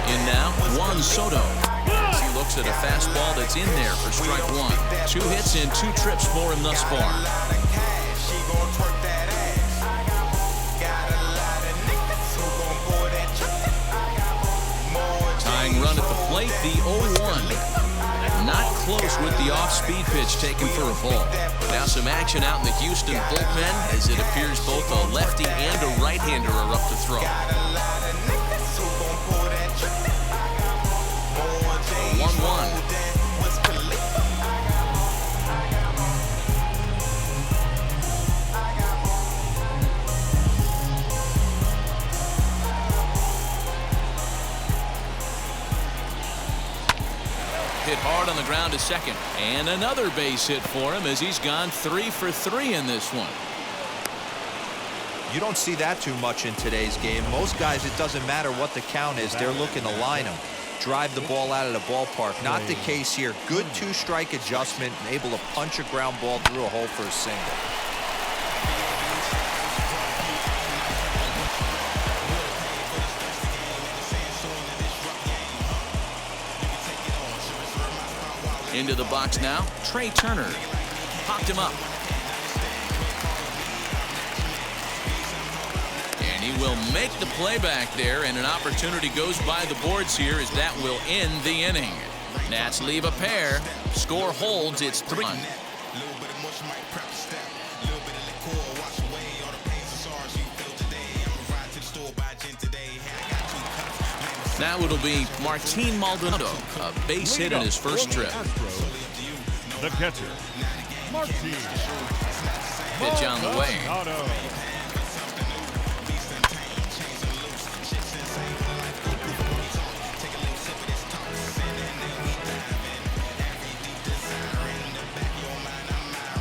In now, Juan Soto. As he looks looks at a fastball that's in there for strike one. 2 hits and 2 trips for him thus far. Tying run at the plate, the 0-1. Not close with the off-speed pitch taken for a ball. Now some action out in the Houston bullpen as it appears both a lefty and a right-hander are up to throw. 1-1. Hit hard on the ground to second. And another base hit for him as he's gone 3 for 3 in this one. You don't see that too much in today's game. Most guys, it doesn't matter what the count is. They're looking to line them, drive the ball out of the ballpark. Not the case here. Good 2-strike adjustment and able to punch a ground ball through a hole for a single. Into the box now, Trey Turner. Popped him up. And he will make the play back there, and an opportunity goes by the boards here as that will end the inning. Nats leave a pair. Score holds, it's 3-1. Now it'll be Martin Maldonado, a base hit in his first trip. The catcher, Martin. Pitch on the way.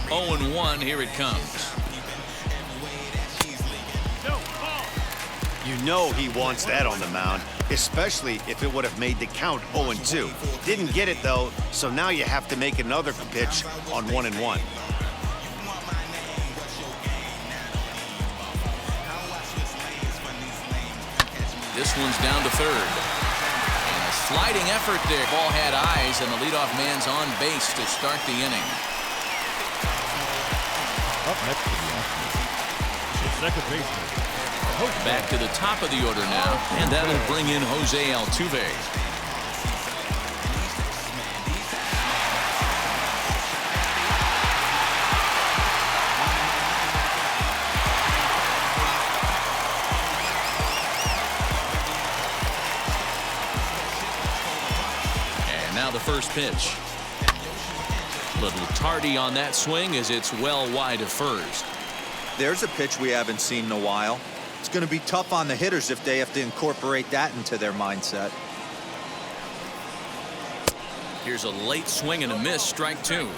0-1, here it comes. You know he wants that on the mound, especially if it would have made the count 0-2. Didn't get it, though, so now you have to make another pitch on 1-1. This one's down to third. And a sliding effort there. Ball had eyes, and the leadoff man's on base to start the inning. Up next to the Astros, it's second baseman. Back to the top of the order now, and that'll bring in Jose Altuve. And now the first pitch. Little tardy on that swing as it's well wide of first. There's a pitch we haven't seen in a while. It's going to be tough on the hitters if they have to incorporate that into their mindset. Here's a late swing and a miss, strike 2.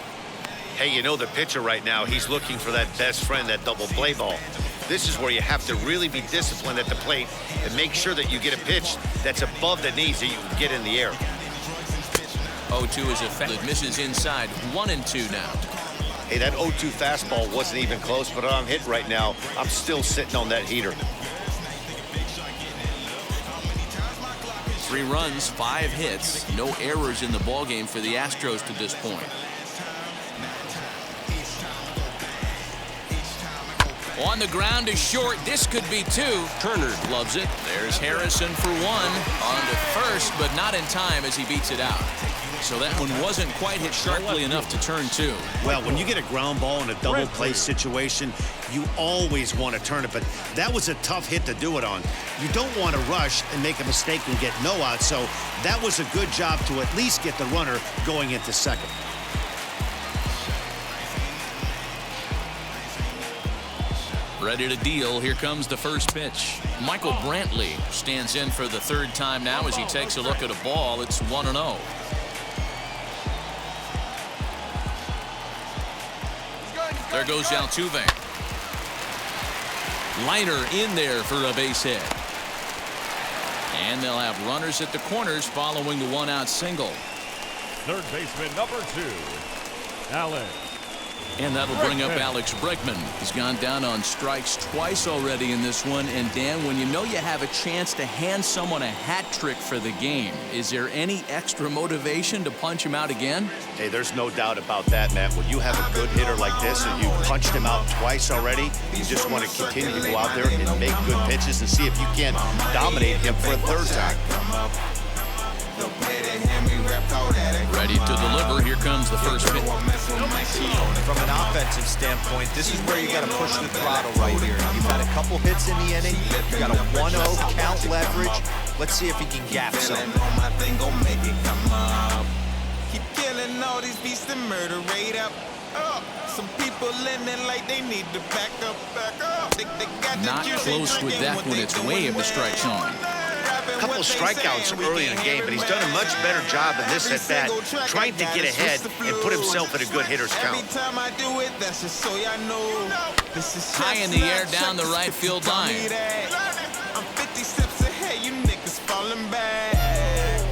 Hey, you know the pitcher right now, he's looking for that best friend, that double play ball. This is where you have to really be disciplined at the plate and make sure that you get a pitch that's above the knees that you can get in the air. 0-2 is effective. Misses inside. 1-2 now. Hey, that 0-2 fastball wasn't even close, but I'm hit right now. I'm still sitting on that heater. 3 runs, 5 hits, no errors in the ballgame for the Astros to this point. On the ground is short. This could be 2. Turner loves it. There's Harrison for 1. On to first, but not in time as he beats it out. So that one wasn't quite hit sharply enough to turn 2. Well, when you get a ground ball in a double play situation, you always want to turn it, but that was a tough hit to do it on. You don't want to rush and make a mistake and get no out, so that was a good job to at least get the runner going into second. Ready to deal. Here comes the first pitch. Michael Brantley stands in for the 3rd time now as he takes a look at a ball. It's 1-0. There goes Altuve. Liner in there for a base hit. And they'll have runners at the corners following the 1-out single. Third baseman number 2, Allen. And that'll bring up Alex Bregman. He's gone down on strikes twice already in this one. And Dan, when you know you have a chance to hand someone a hat trick for the game, is there any extra motivation to punch him out again? Hey, there's no doubt about that, Matt. When you have a good hitter like this and you punched him out twice already, you just want to continue to go out there and make good pitches and see if you can dominate him for a third time. Ready to deliver. Here comes the first pitch. From an offensive standpoint, this is where you got to push the throttle right here. You've had a couple hits in the inning. You got a 1-0 count leverage. Let's see if he can gap some. Keep killing all these beasts and murder rate up. Some people living like they need to back up. They got Not close with that when it's way of the strike zone. A couple of strikeouts early in the game, but he's done a much better job in this at-bat, trying to get ahead and put himself in a good hitter's count. High in the air down the right field line. I'm 50 steps ahead, you niggas falling back.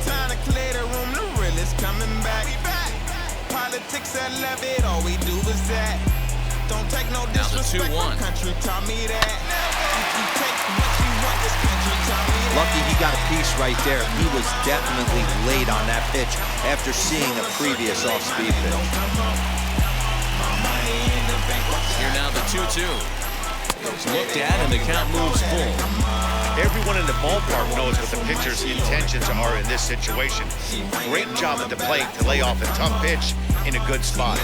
Time to clear the room, the real is coming back. Politics, I love it, all we do is that. Don't take no disrespect, my country taught me that. You take what you want, this country taught me that. Lucky he got a piece right there. He was definitely late on that pitch after seeing a previous off-speed pitch. Here now the 2-2. It's looked at and the count moves full. Everyone in the ballpark knows what the pitcher's intentions are in this situation. Great job at the plate to lay off a tough pitch in a good spot.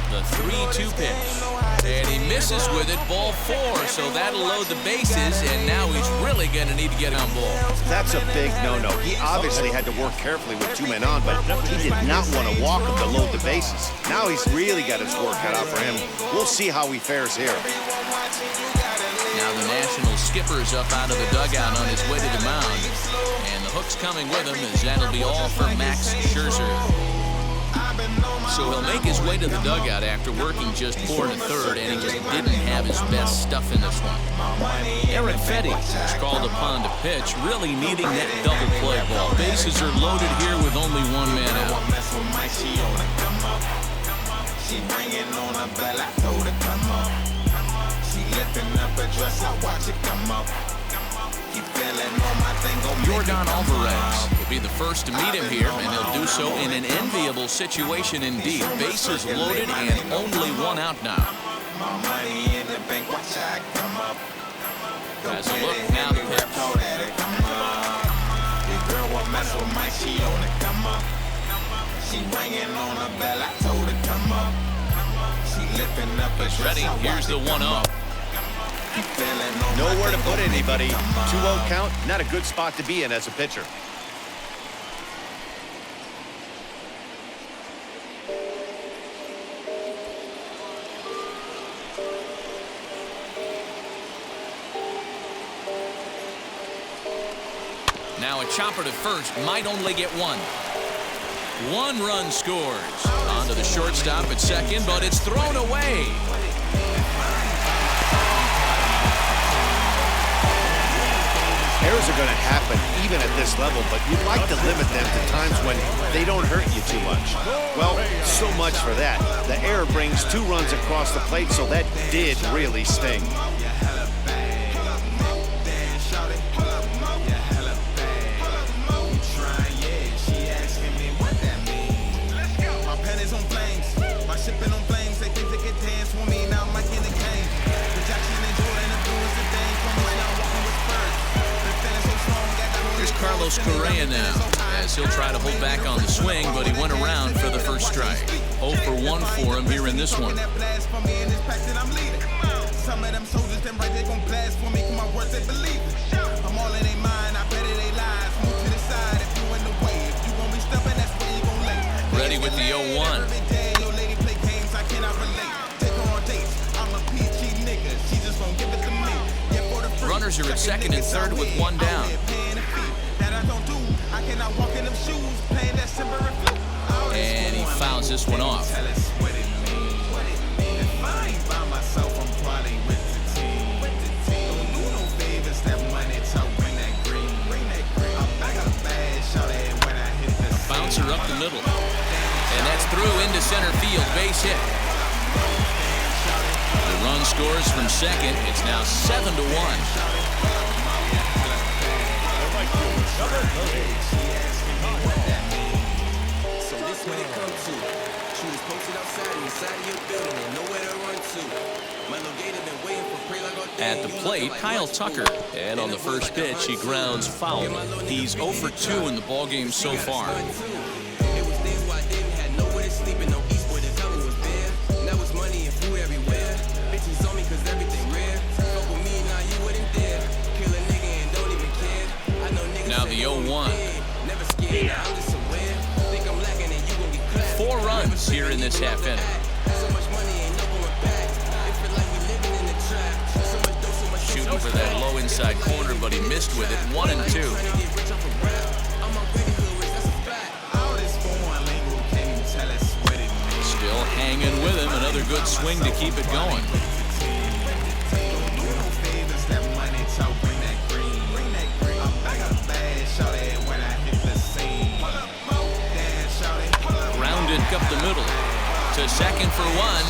The 3-2 pitch. And he misses with it, ball 4, so that'll load the bases, and now he's really going to need to get on ball. That's a big no-no. He obviously had to work carefully with 2 men on, but he did not want to walk him to load the bases. Now he's really got his work cut out for him. We'll see how he fares here. Now the National skipper's up out of the dugout on his way to the mound, and the hook's coming with him as that'll be all for Max Scherzer. So he'll make his way to the dugout after working just 4 1/3, and he just didn't have his best stuff in this one. Eric Fetty was called upon to pitch, really needing that double play ball. Bases are loaded here with only 1 man out. She bringing on a bell, I told her come up. She lifting up her dress, I watch it come up. Jordan Alvarez will be the first to meet him here, and he'll do so in an enviable situation indeed. Bases loaded and only 1 out now. As a look, now the pitch. He's ready. Here's the 1-0. Nowhere to put anybody. 2-0 count, not a good spot to be in as a pitcher. Now a chopper to first, might only get 1. 1 run scores. On to the shortstop at second, but it's thrown away. Errors are going to happen even at this level, but you'd like to limit them to times when they don't hurt you too much. Well, so much for that. The error brings 2 runs across the plate, so that did really sting. Carlos Correa now, as he'll try to hold back on the swing, but he went around for the first strike. 0 for 1 for him here in this one. Some of them soldiers, them right, they gon' blast for me, cause my words, they believe it. I'm all in their mind, I bet it they lies. Move to the side if you in the way. If you gon' be stubborn, that's where you gon' lay. Ready with the 0-1. Your lady play games, I cannot relate. Take her on dates, I'm a PG nigga. She just gon' give it to me. Runners are at second and third with 1 down. And he fouls this one off. up the middle. And that's through into center field. Base hit. The run scores from second. It's now 7-1. So this when it comes to. She was posted outside inside of your building and nowhere to run to. My little gator been waiting for prey like all day. At the plate, Kyle Tucker. And on the first pitch, he grounds foul. He's 0 for 2 in the ballgame so far. It was days where I didn't have nowhere to sleep and no east where the cover was bare. Now it's money and food everywhere. Bitches on me cause everything rare. Fuck with me, now you wouldn't dare. Kill a nigga and don't even care. I know niggas now the 0-1. Never scared, I'm just aware. Think I'm lacking and you gon' get clapped. 4 runs here in this half inning. So much money ain't no going back. It feel like we living in the trap. So much dough, so much Shooting for that low inside corner, but he missed with it. 1 and 2. Still hanging with him. Another good swing to keep it going. Grounded up the middle. To second for 1.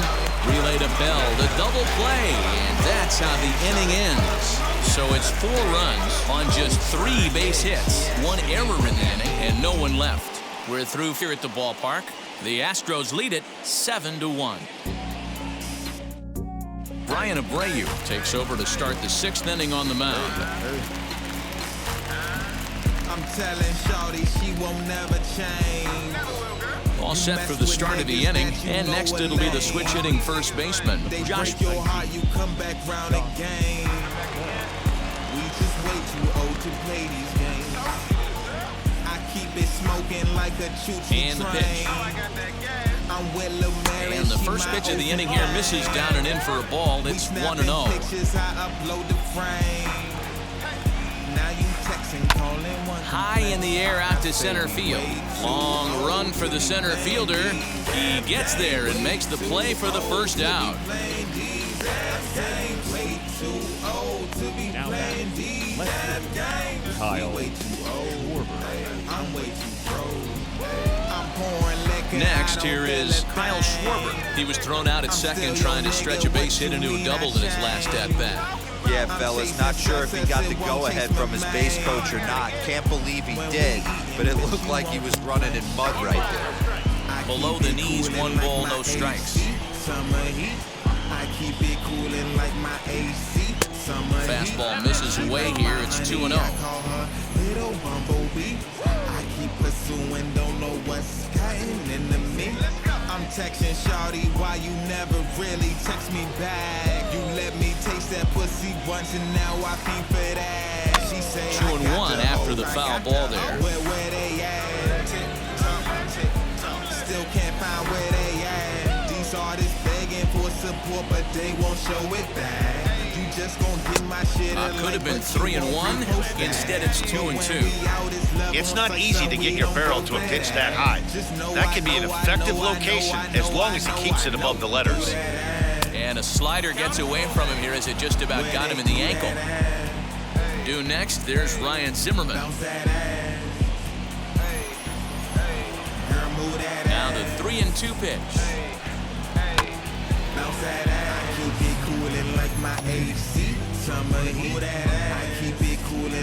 Relay to Bell. The double play. And that's how the inning ends. So it's 4 runs on just 3 base hits. 1 error in the inning and no one left. We're through here at the ballpark. The Astros lead it 7-1. Brian Abreu takes over to start the 6th inning on the mound. I'm telling Shorty she won't never change. All set for the start of the inning, and next it'll be the switch hitting first baseman, Josh. Break your heart, you come back round again. We just way too old to play these games. I keep it smoking like a choo-choo and the pitch. I'm with Lil Mary, And the first pitch of the inning here misses down and in for a ball. It's 1-0. High in the air out to center field. Long run for the center fielder. He gets there and makes the play for the first out. Now Kyle Next, here is Kyle Schwarber. He was thrown out at second trying to stretch a base hit into a double in his last at-bat. Yeah, fellas, not sure if he got the go-ahead from his base coach or not. Can't believe he did, but it looked like he was running in mud right there. Below the knees, 1 ball, no strikes. Fastball misses away here. It's 2-0. I'm texting Shawty why you never really text me back. You let me taste that pussy once and now I think for that. She say 2-1 after the foul ball there. Where they at? Still can't find where they at. These artists begging for support but they won't show it back. You just gonna get my shit. Could have been 3-1. Instead, it's 2-2. It's not easy to get your barrel to a pitch that high. That can be an effective location as long as he keeps it above the letters. And a slider gets away from him here as it just about got him in the ankle. Due next, there's Ryan Zimmerman. Now the 3-2 pitch.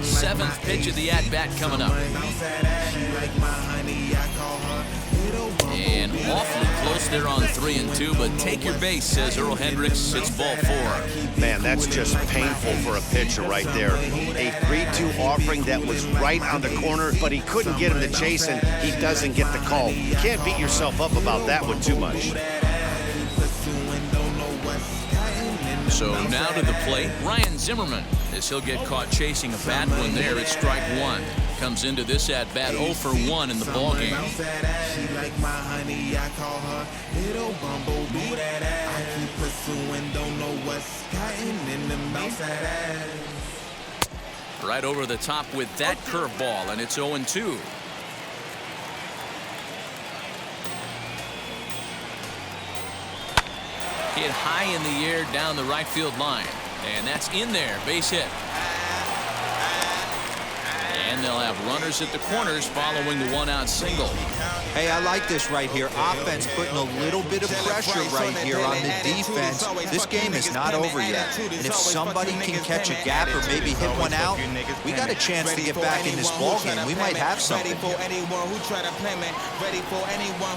7th pitch of the at-bat coming up. And awfully close there on 3-2, but take your base, says Earl Hendricks. It's ball 4. Man, that's just painful for a pitcher right there. A 3-2 offering that was right on the corner, but he couldn't get him to chase, and he doesn't get the call. You can't beat yourself up about that one too much. So now to the plate, Ryan Zimmerman, as he'll get caught chasing a bad one there at strike 1. Comes into this at-bat 0 for 1 in the ballgame. She like my honey, I call her little bumblebee. I keep pursuing, don't know what's gotten in the mouth of that. Right over the top with that curveball, and it's 0-2. Hit high in the air down the right field line. And that's in there. Base hit. And they'll have runners at the corners following the one-out single. Hey, I like this right here. Offense putting a little bit of pressure right here on the defense. This game is not over yet. And if somebody can catch a gap or maybe hit one out, we got a chance to get back in this ballgame. We might have something.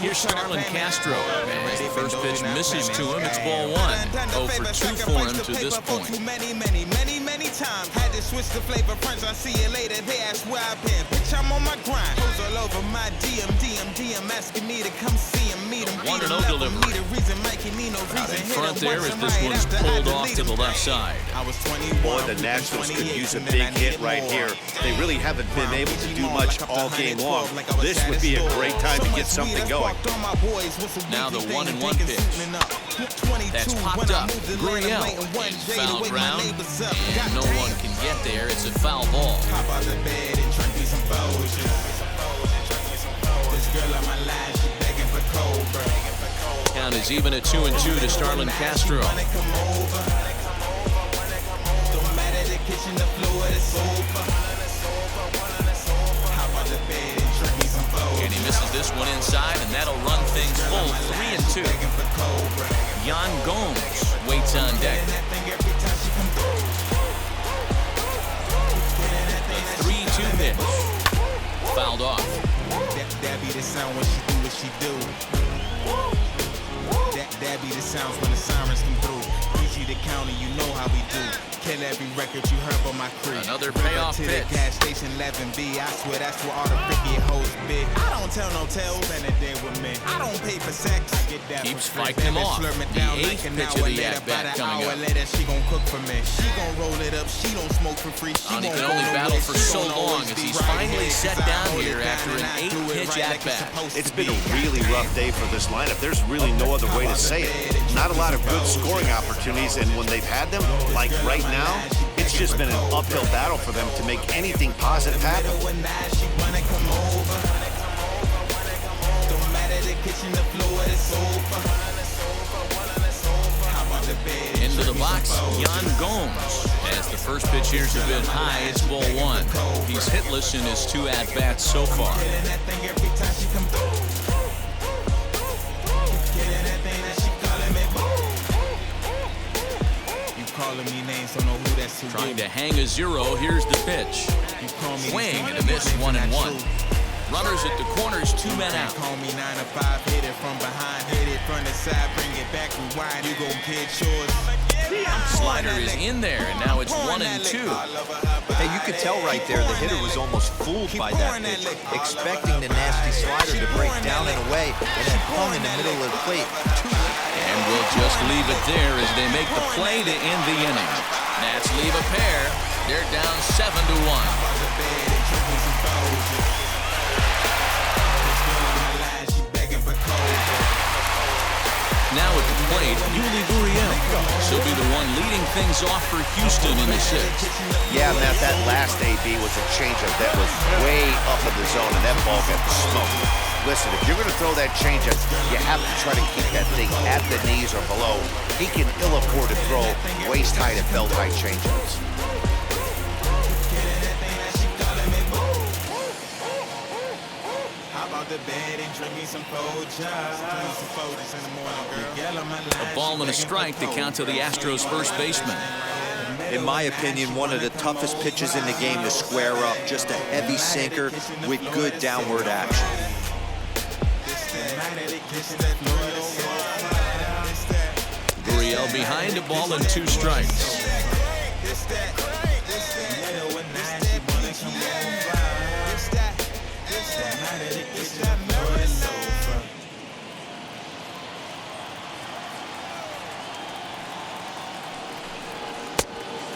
Here's Starlin Castro. As the first pitch misses to him, it's ball one. 0 for 2 for him to this point. Many times had to switch the flavor. Friends, I see you later. They ask where I've been. Bitch, I'm on my grind. Hoes all over my DM asking me to come see him, meet him. 1-0 delivery. Out in front there as this one's pulled off to the left side. Boy, the Nationals could use a big hit right here. They really haven't been able to do much all game long. This would be a great time to get something going. Now the 1-1 pitch. That's popped up. Gurriel in foul ground, and no one can get there. It's a foul ball. Count is even at 2-2 to Starlin Castro. And he misses this one inside, and that'll run things full 3-2. Yan Gomes waits on deck. The 3-2 pitch. Fouled off. That be the sound when she do what she do. That be the sounds when the sirens come through. Easy to county, you know how we do. Kill every record you heard on my crew. Another payoff pitch. Gas station 11B. I swear that's where all the freaky hoes be. I don't tell no tales. Spend a day with me. I don't pay for sex. I get that keeps fighting him off. The 8th pitch of the at-bat coming up. Later, she gon' cook for me. She gon' roll it up. She don't smoke for free. And he can only battle for so long as he's finally set down here after an 8-pitch at-bat. It's been a really rough day for this lineup. There's really no other way to say it. Not a lot of good scoring opportunities, and when they've had them, like right now, it's just been an uphill battle for them to make anything positive happen. Into the box, Yan Gomes. As the first pitch here's a bit high, it's ball one. He's hitless in his 2 at-bats so far. Calling me names, don't know who that's who. Trying to hang a 0, here's the pitch. Swing and a miss, 1-1. Runners at the corners, 2 men out. Call me 9 to 5, hit it from behind, hit it from the side, bring it back, rewind, you gon' get yours. Slider is in there, and now it's 1-2. Hey, you could tell right there the hitter was almost fooled by that pitch, expecting the nasty slider to break down and away, and then hung in the middle of the plate. And we'll just leave it there as they make the play to end the inning. Nats leave a pair. They're down 7-1. Now at the plate, Yuli Gurriel. She'll be the one leading things off for Houston in the 6th. Yeah, Matt, that last AB was a changeup that was way up in the zone, and that ball got smoked. Listen, if you're going to throw that changeup, you have to try to keep that thing at the knees or below. He can ill afford to throw waist-high to belt-high changeups. A ball and a strike to count to the Astros first baseman. In my opinion, one of the toughest pitches in the game to square up. Just a heavy sinker with good downward action. Gurriel behind, a ball and 2 strikes.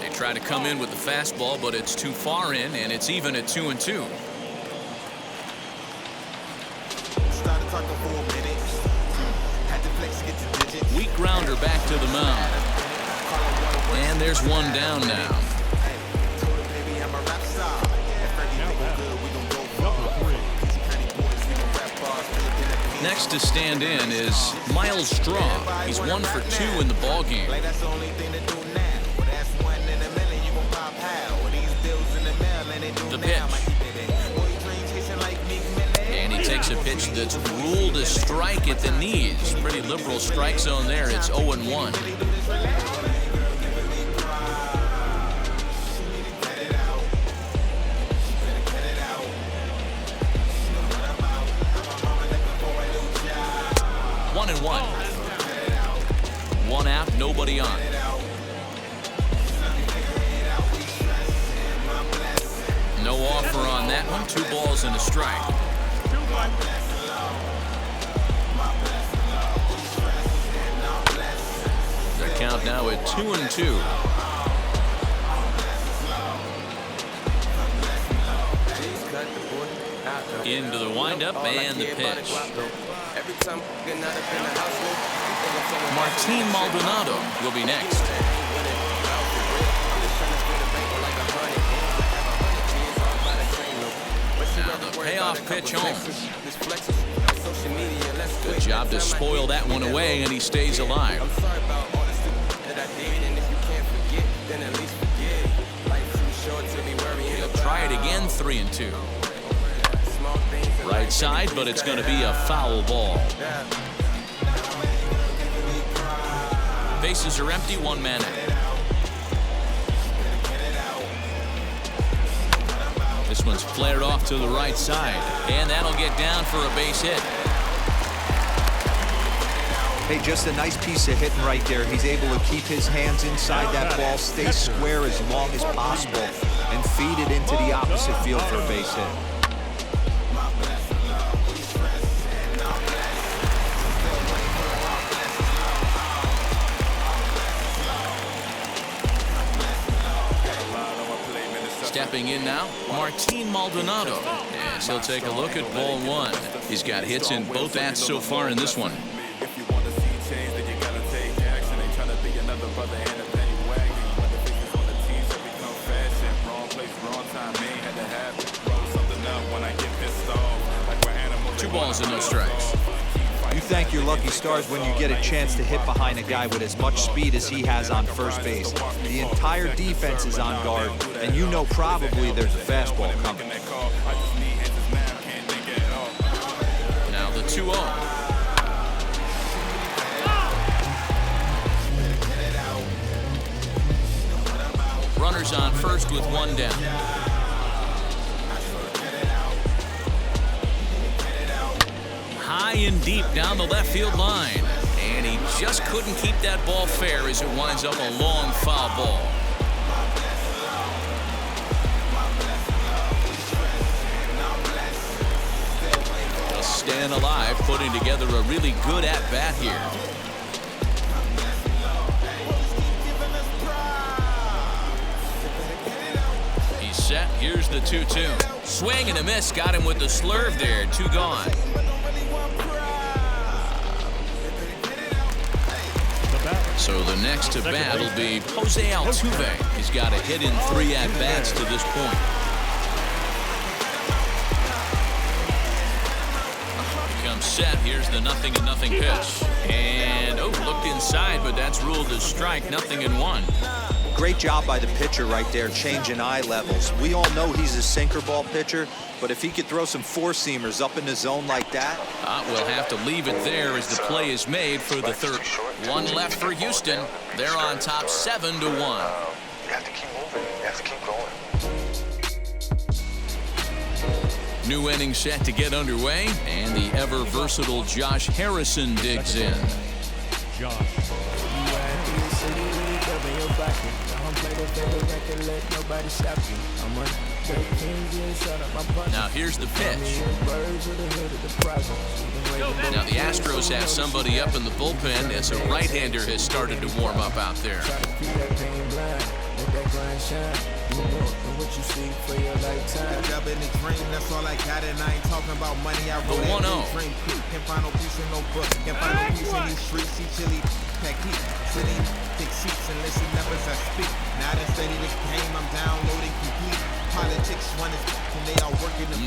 They try to come in with the fastball, but it's too far in, and it's even at 2-2. Weak grounder back to the mound. And there's one down now. Next to stand in is Miles Straw. He's 1 for 2 in the ballgame. The pitch. a pitch that's ruled a strike at the knees. Pretty liberal strike zone there. It's 0-1. One out, nobody on. No offer on that one. 2 balls and a strike. The count now at 2-2. Into the windup and the pitch. Martin Maldonado will be next. Now the payoff pitch home. Good job to spoil that one away, and he stays alive. He'll try it again, 3-2. Right side, but it's going to be a foul ball. Bases are empty, 1 man out. This one's flared off to the right side, and that'll get down for a base hit. Hey, just a nice piece of hitting right there. He's able to keep his hands inside that ball, stay square as long as possible, and feed it into the opposite field for a base hit. Stepping in now, Martin Maldonado. Yes, he'll take a look at ball 1. He's got hits in both bats so far in this one. If you want to see change, then you gotta take action. Ain't trying to be another brother in a penny wagon. When the fixes on the team that become fashion. Wrong place, wrong time, man, had to have it. Roll something up when I get pissed off. Like we're animals. 2 balls and no strikes. You thank your lucky stars when you get a chance to hit behind a guy with as much speed as he has on first base. The entire defense is on guard, and you know probably there's a fastball coming. Now the 2-0. Runners on first with 1 down. High and deep down the left field line. And he just couldn't keep that ball fair as it winds up a long foul ball. Just staying alive, putting together a really good at-bat here. He's set. Here's the 2-2. Swing and a miss. Got him with the slurve there. 2 gone. So the next to bat will be Jose Altuve. He's got a hit in 3 at-bats to this point. Becomes set. Here's the 0-0 pitch. And, looked inside, but that's ruled as strike. 0-1. Great job by the pitcher right there, changing eye levels. We all know he's a sinker ball pitcher, but if he could throw some 4-seamers up in the zone like that. We'll have to leave it there as the play is made for the 3rd. 1 left for Houston. They're on top 7-1. You have to keep moving. You have to keep going. New inning set to get underway, and the ever versatile Josh Harrison digs in. Josh. Now here's the pitch. Now the Astros have somebody up in the bullpen as a right-hander has started to warm up out there. The 1-0.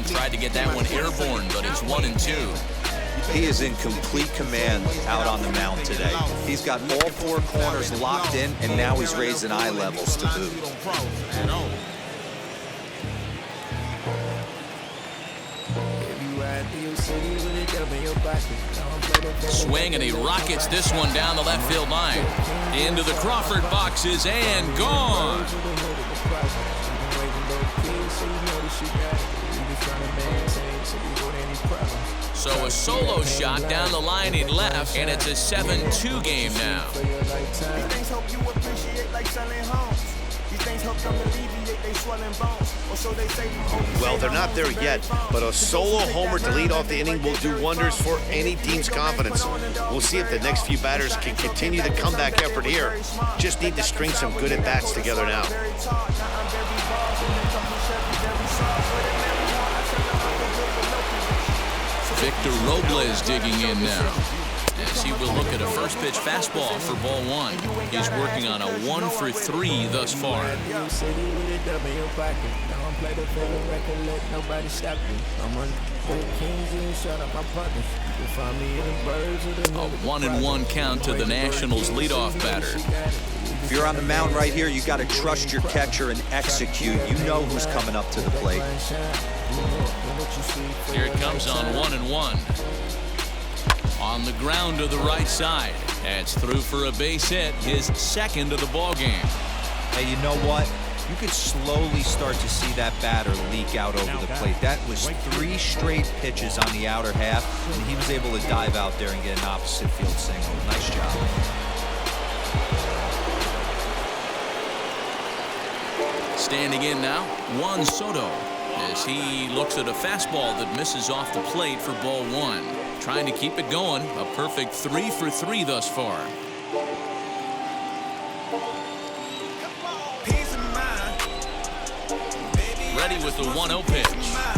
Tried to get that one airborne, but it's 1-2. He is in complete command out on the mound today. He's got all 4 corners locked in, and now he's raising eye levels to boot. Swing, and he rockets this one down the left field line. Into the Crawford boxes and gone. So a solo shot down the line in left, and it's a 7-2 game now. Well, they're not there yet, but a solo homer to lead off the inning will do wonders for any team's confidence. We'll see if the next few batters can continue the comeback effort here. Just need to string some good at-bats together now. Victor Robles digging in now, as he will look at a first pitch fastball for ball one. He's working on a 1 for 3 thus far. A 1-1 count to the Nationals leadoff batter. If you're on the mound right here, you got to trust your catcher and execute. You know who's coming up to the plate. Here it comes on 1-1. On the ground to the right side. That's through for a base hit, his second of the ball game. Hey, you know what? You could slowly start to see that batter leak out over the plate. That was 3 straight pitches on the outer half, and he was able to dive out there and get an opposite field single. Nice job. Standing in now, Juan Soto, as he looks at a fastball that misses off the plate for ball one. Trying to keep it going, a perfect 3 for 3 thus far. Ready with the 1-0 pitch.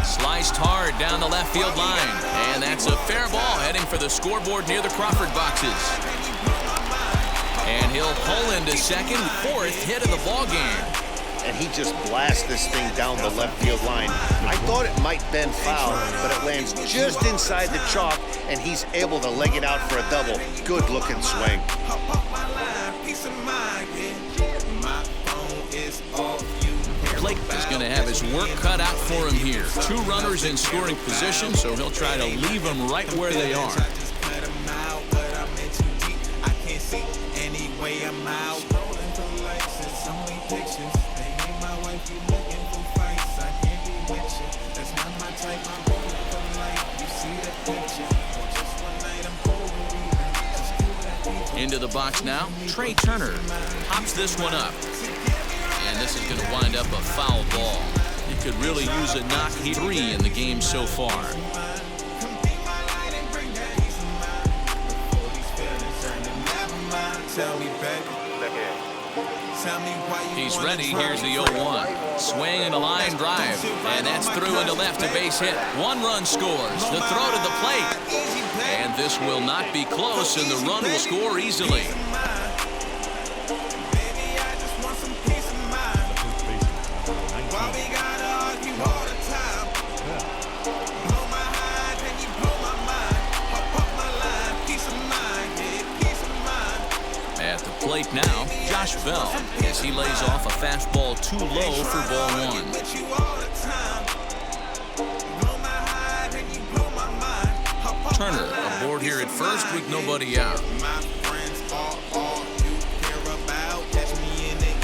Sliced hard down the left field line. And that's a fair ball heading for the scoreboard near the Crawford boxes. And he'll pull into second, 4th hit of the ball game. And he just blasts this thing down the left field line. I thought it might bend foul, but it lands just inside the chalk, and he's able to leg it out for a double. Good looking swing. Blake is going to have his work cut out for him here. 2 runners in scoring position, so he'll try to leave them right where they are. Into the box now, Trey Turner pops this one up. And this is going to wind up a foul ball. He could really use a knock. 3 in the game so far. He's ready. Here's the 0-1. Swing and a line drive. And that's through into left, a base hit. 1 run scores. The throw to the plate. And this will not be close, and the run will score easily. At the plate now, Josh Bell, as he lays off a fastball too low for ball one. Turner aboard here at first with nobody out.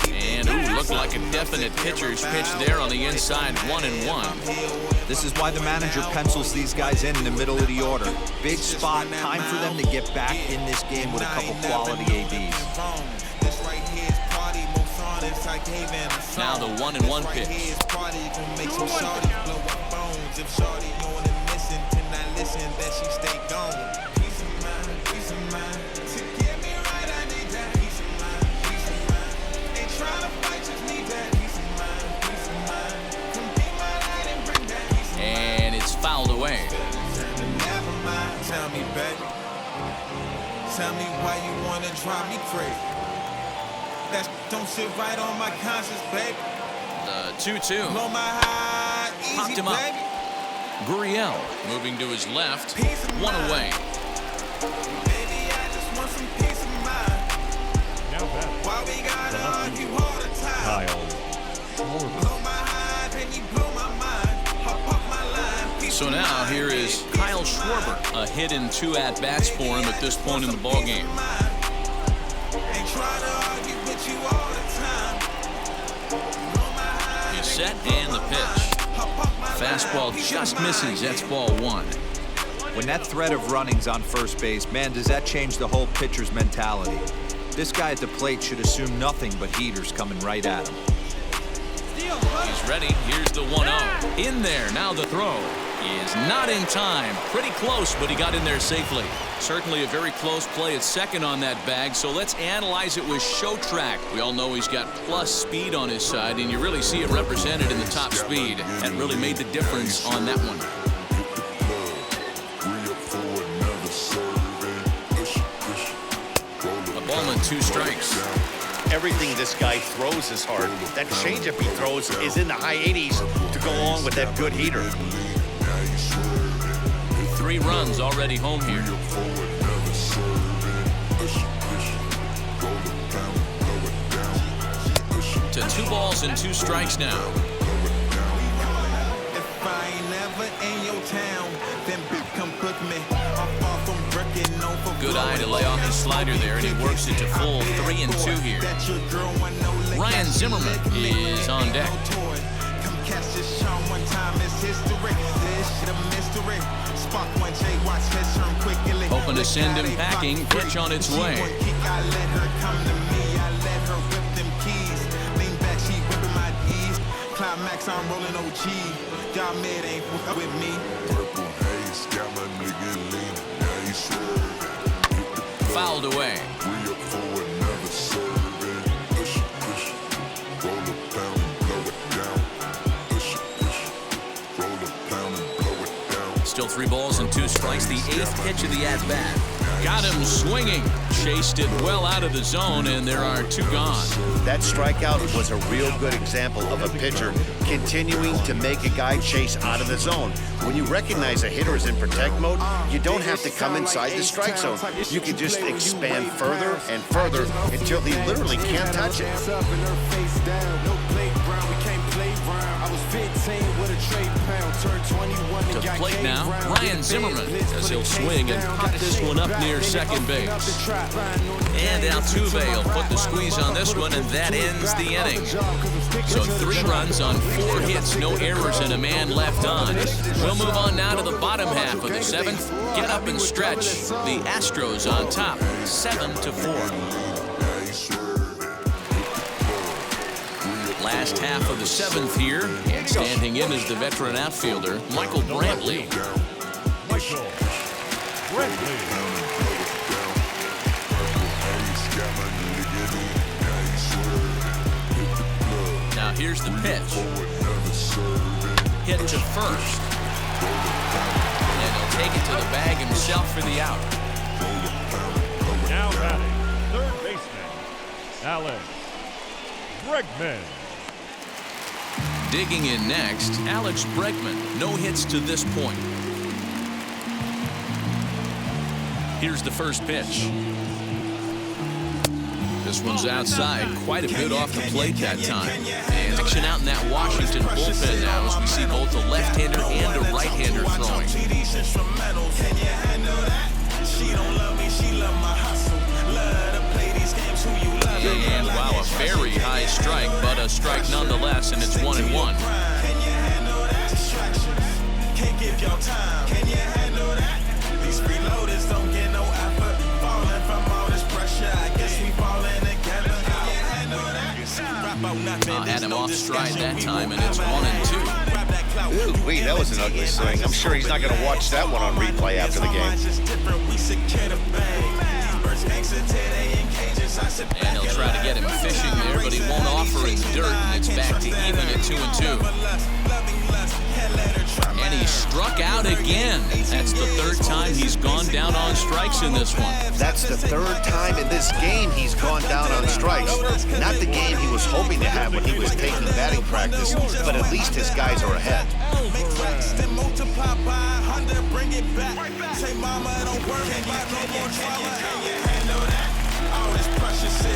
And ooh, looked like a definite pitcher's pitch there on the inside, 1-1. This is why the manager pencils these guys in the middle of the order. Big spot, time for them to get back in this game with a couple quality ABs. Now the 1-1 pitch. And it's fouled away. Tell me, baby. Tell me why you wanna drive me crazy. That don't sit right on my conscience, baby. The 2-2. Blow my high, easy, Popped him up. baby. Gurriel moving to his left. 1 away. Baby, I just want some peace of mind. Why we gotta argue all the time? Blow my high, then you blow my mind. Hop off my line. So now here is Kyle Schwarber. A hit and 2 at-bats for him at this point in the ballgame. He's set and the pitch. Fastball just misses. That's ball 1. When that threat of running's on first base, man, does that change the whole pitcher's mentality. This guy at the plate should assume nothing but heaters coming right at him. He's ready. Here's the 1-0. In there. Now the throw is not in time. Pretty close, but he got in there safely. Certainly a very close play at second on that bag, so let's analyze it with show track. We all know he's got plus speed on his side, and you really see it represented in the top speed. That really made the difference on that one. A ball and 2 strikes. Everything this guy throws is hard. That changeup he throws is in the high 80s to go along with that good heater. 3 runs already home here. To 2 balls and 2 strikes now. If I ain't never in your town, then come book me. Good eye to lay off the slider there, and he works it to full 3 and 2 here. Ryan Zimmerman is on deck. Hoping to send him packing. Pitch on its way. Climax, I'm rolling OG. Y'all mid ain't with me. Purple haze got my nigga leaning. Now he's serving. Fouled away. Still 3 balls and 2 strikes. The 8th pitch of the at-bat. Got him swinging. Chased it well out of the zone, and there are 2 gone. That strikeout was a real good example of a pitcher continuing to make a guy chase out of the zone. When you recognize a hitter is in protect mode, you don't have to come inside the strike zone. You can just expand further and further until he literally can't touch it. To the plate now, Ryan Zimmerman, as he'll swing and cut this one up near second base. And Altuve will put the squeeze on this one, and that ends the inning. So 3 runs on 4 hits, no errors, and a man left on. We'll move on now to the bottom half of the 7th. Get up and stretch. The Astros on top, 7-4. Last half of the 7th here, and standing in is the veteran outfielder, Michael Brantley. Now here's the pitch. Hit to first. And he'll take it to the bag himself for the out. Now batting, third baseman, Alex Bregman. Digging in next, Alex Bregman. No hits to this point. Here's the first pitch. This one's outside, quite a bit off the plate that time. And action out in that Washington bullpen now as we see both a left-hander and a right-hander throwing. And wow, a very high strike, but a strike nonetheless, and it's 1-1. Can't give your time. Can you handle that? These freeloaders don't get no effort. Falling from all this pressure. I guess we falling together. Can you handle that? Had him off stride that time, and it's 1-2. Ooh, wait, that was an ugly swing. I'm sure he's not going to watch that one on replay after the game. And he'll try to get him fishing there, but he won't offer in the dirt, and it's back to even at 2-2. And he struck out again. That's the 3rd time he's gone down on strikes in this one. That's the 3rd time in this game he's gone down on strikes. Not the game he was hoping to have when he was taking batting practice, but at least his guys are ahead.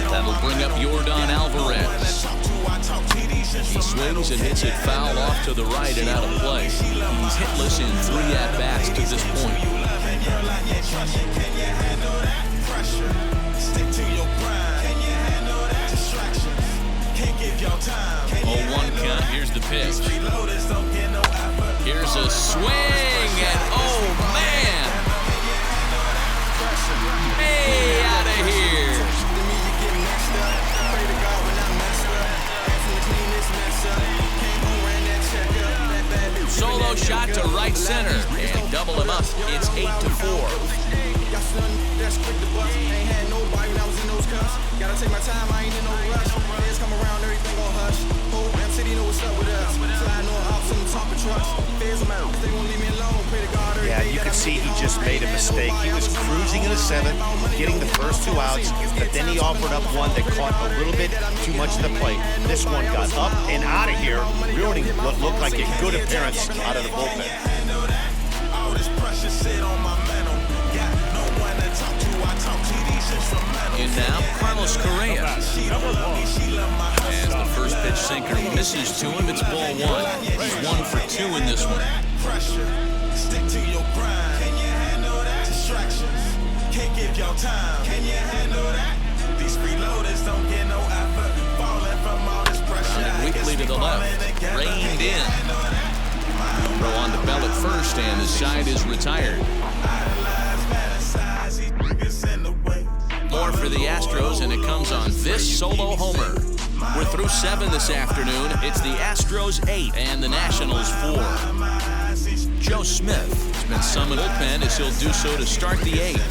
That'll bring up Yordan Alvarez. He swings and hits it foul off to the right and out of play. He's hitless in 3 at-bats to this point. 0-1 count. Here's the pitch. Here's a swing, and oh man! Hey, out of here! Solo shot to right center and double him up. It's 8-4. That's quick to bust. Ain't had nobody when I was in those cuffs. Gotta take my time, I ain't in no rush. Fans come around, everything gon' hush. Whole damn city know what's up with us. Sliding on ops in the top of trucks. Fans them out, they won't leave me alone. Pray to God every Yeah, day you that can I see make he it just home. made a mistake. He was cruising in the 7th, getting the first 2 outs, but then he offered up one that caught a little bit too much of the plate. This one got up and out of here, ruining what looked like a good appearance out of the bullpen. All this pressure sit on my mental. Got no one to talk to. I talk to these instrumentals. And now, Carlos Correa. As the first pitch sinker misses to him, it's ball 1. He's 1 for 2 in this one. Pressure, stick to your grind. Can you handle that? Distractions, can't give your time. Can you handle that? These freeloaders don't get no effort. Falling from all this pressure. Rounded weakly to the left, reined in. Throw on to Bell at first, and the side is retired. More for the Astros, and it comes on this solo homer. We're through 7 this afternoon. It's the Astros 8 and the Nationals 4. Joe Smith has been summoned bullpen as he'll do so to start the 8th.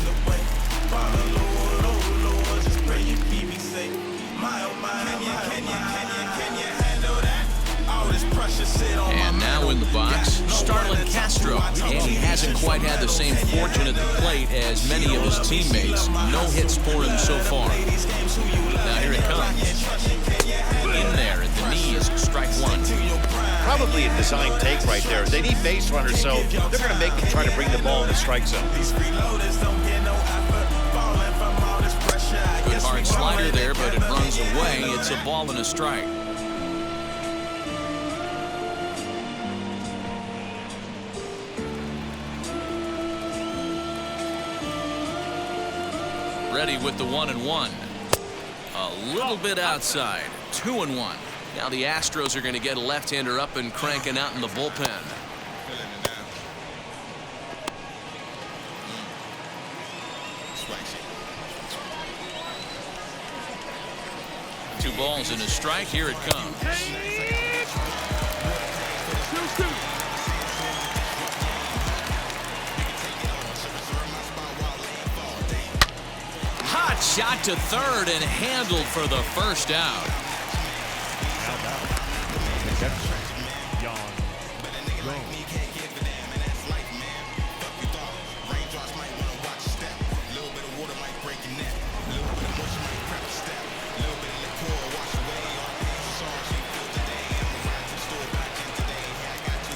And now in the box, Starlin Castro. And he hasn't quite had the same fortune at the plate as many of his teammates. No hits for him so far. Now here it comes. In there at the knees, strike 1. Probably a design take right there. They need base runners, so they're going to make them try to bring the ball in the strike zone. Good hard slider there, but it runs away. It's a ball and a strike. Ready with the 1-1. A little bit outside. 2-1. Now the Astros are going to get a left-hander up and cranking out in the bullpen. Two balls and a strike. Here it comes. Hot shot to third and handled for the first out.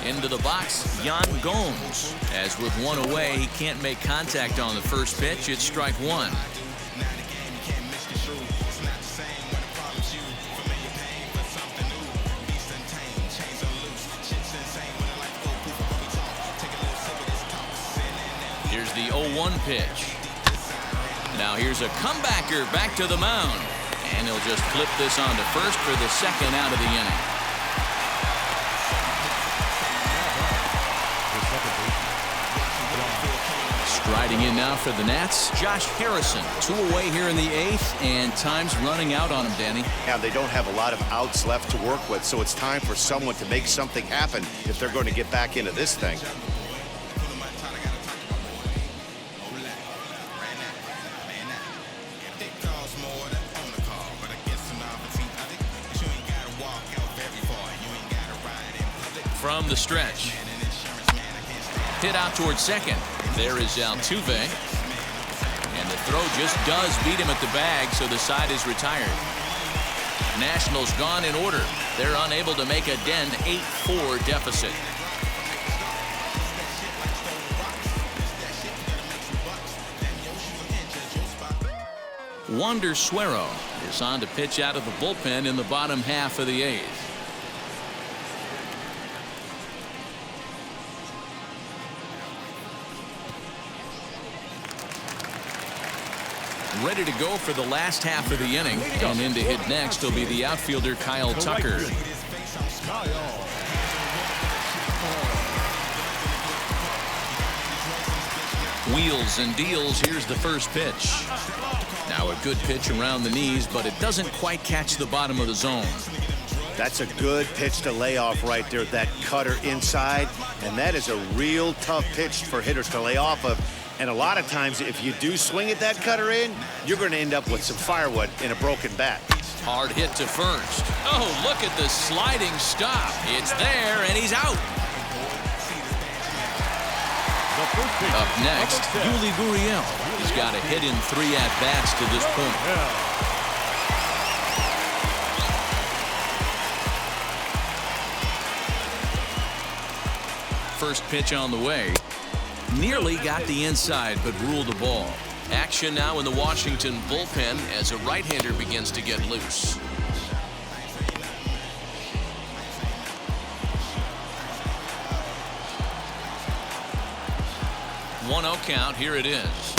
Into the box, Yan Gomes. As with one away, he can't make contact on the first pitch. It's strike 1. Here's the 0-1 pitch. Now here's a comebacker back to the mound. And he'll just flip this on to first for the second out of the inning. Striding in now for the Nats, Josh Harrison. 2 away here in the 8th, and time's running out on him, Danny. Yeah, they don't have a lot of outs left to work with, so it's time for someone to make something happen if they're going to get back into this thing. From the stretch. Hit out towards second. There is Altuve. And the throw just does beat him at the bag, so the side is retired. Nationals gone in order. They're unable to make a dent. 8-4 deficit. Wander Suero is on to pitch out of the bullpen in the bottom half of the 8th. ready to go for the last half of the inning. And in to hit next will be the outfielder Kyle Tucker. Wheels and deals. Here's the first pitch. Now a good pitch around the knees, but it doesn't quite catch the bottom of the zone. That's a good pitch to lay off right there, that cutter inside. And that is a real tough pitch for hitters to lay off of. And a lot of times, if you do swing at that cutter in, you're going to end up with some firewood in a broken bat. Hard hit to first. Oh, look at the sliding stop. It's there, and he's out. Up next, Yuli Gurriel. He's got a hit in 3 at-bats to this point. First pitch on the way. Nearly got the inside, but ruled the ball. Action now in the Washington bullpen as a right-hander begins to get loose. 1-0 count. Here it is.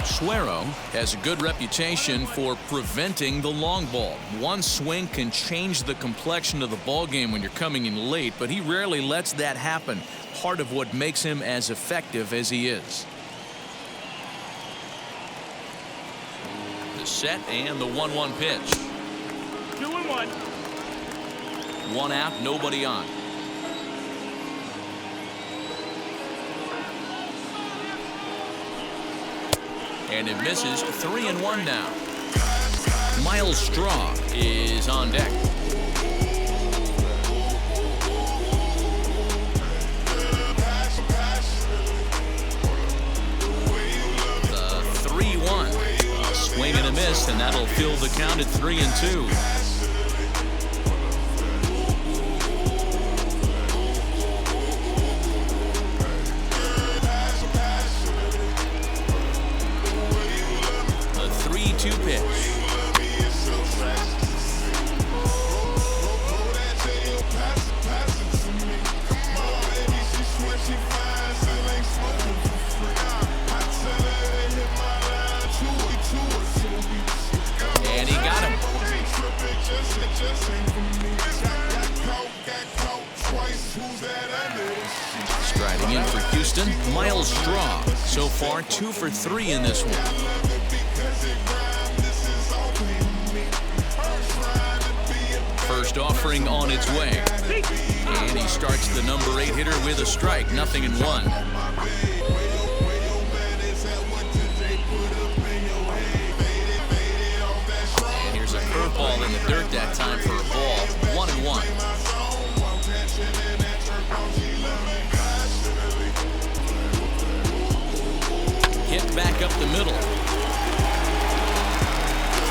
Suero has a good reputation for preventing the long ball. One swing can change the complexion of the ball game when you're coming in late, but he rarely lets that happen. Part of what makes him as effective as he is. The set and the 1-1 pitch. 2-1. 1 out, nobody on. And it misses. 3-1 now. Miles Straw is on deck. The 3-1. A swing and a miss, and that'll fill the count at 3-2. Striding in for Houston, Miles Straw. So far, 2 for 3 in this one. First offering on its way. And he starts the number 8 hitter with a strike. 0-1. And here's a curveball in the dirt that time for a ball. 1-1. Hit back up the middle.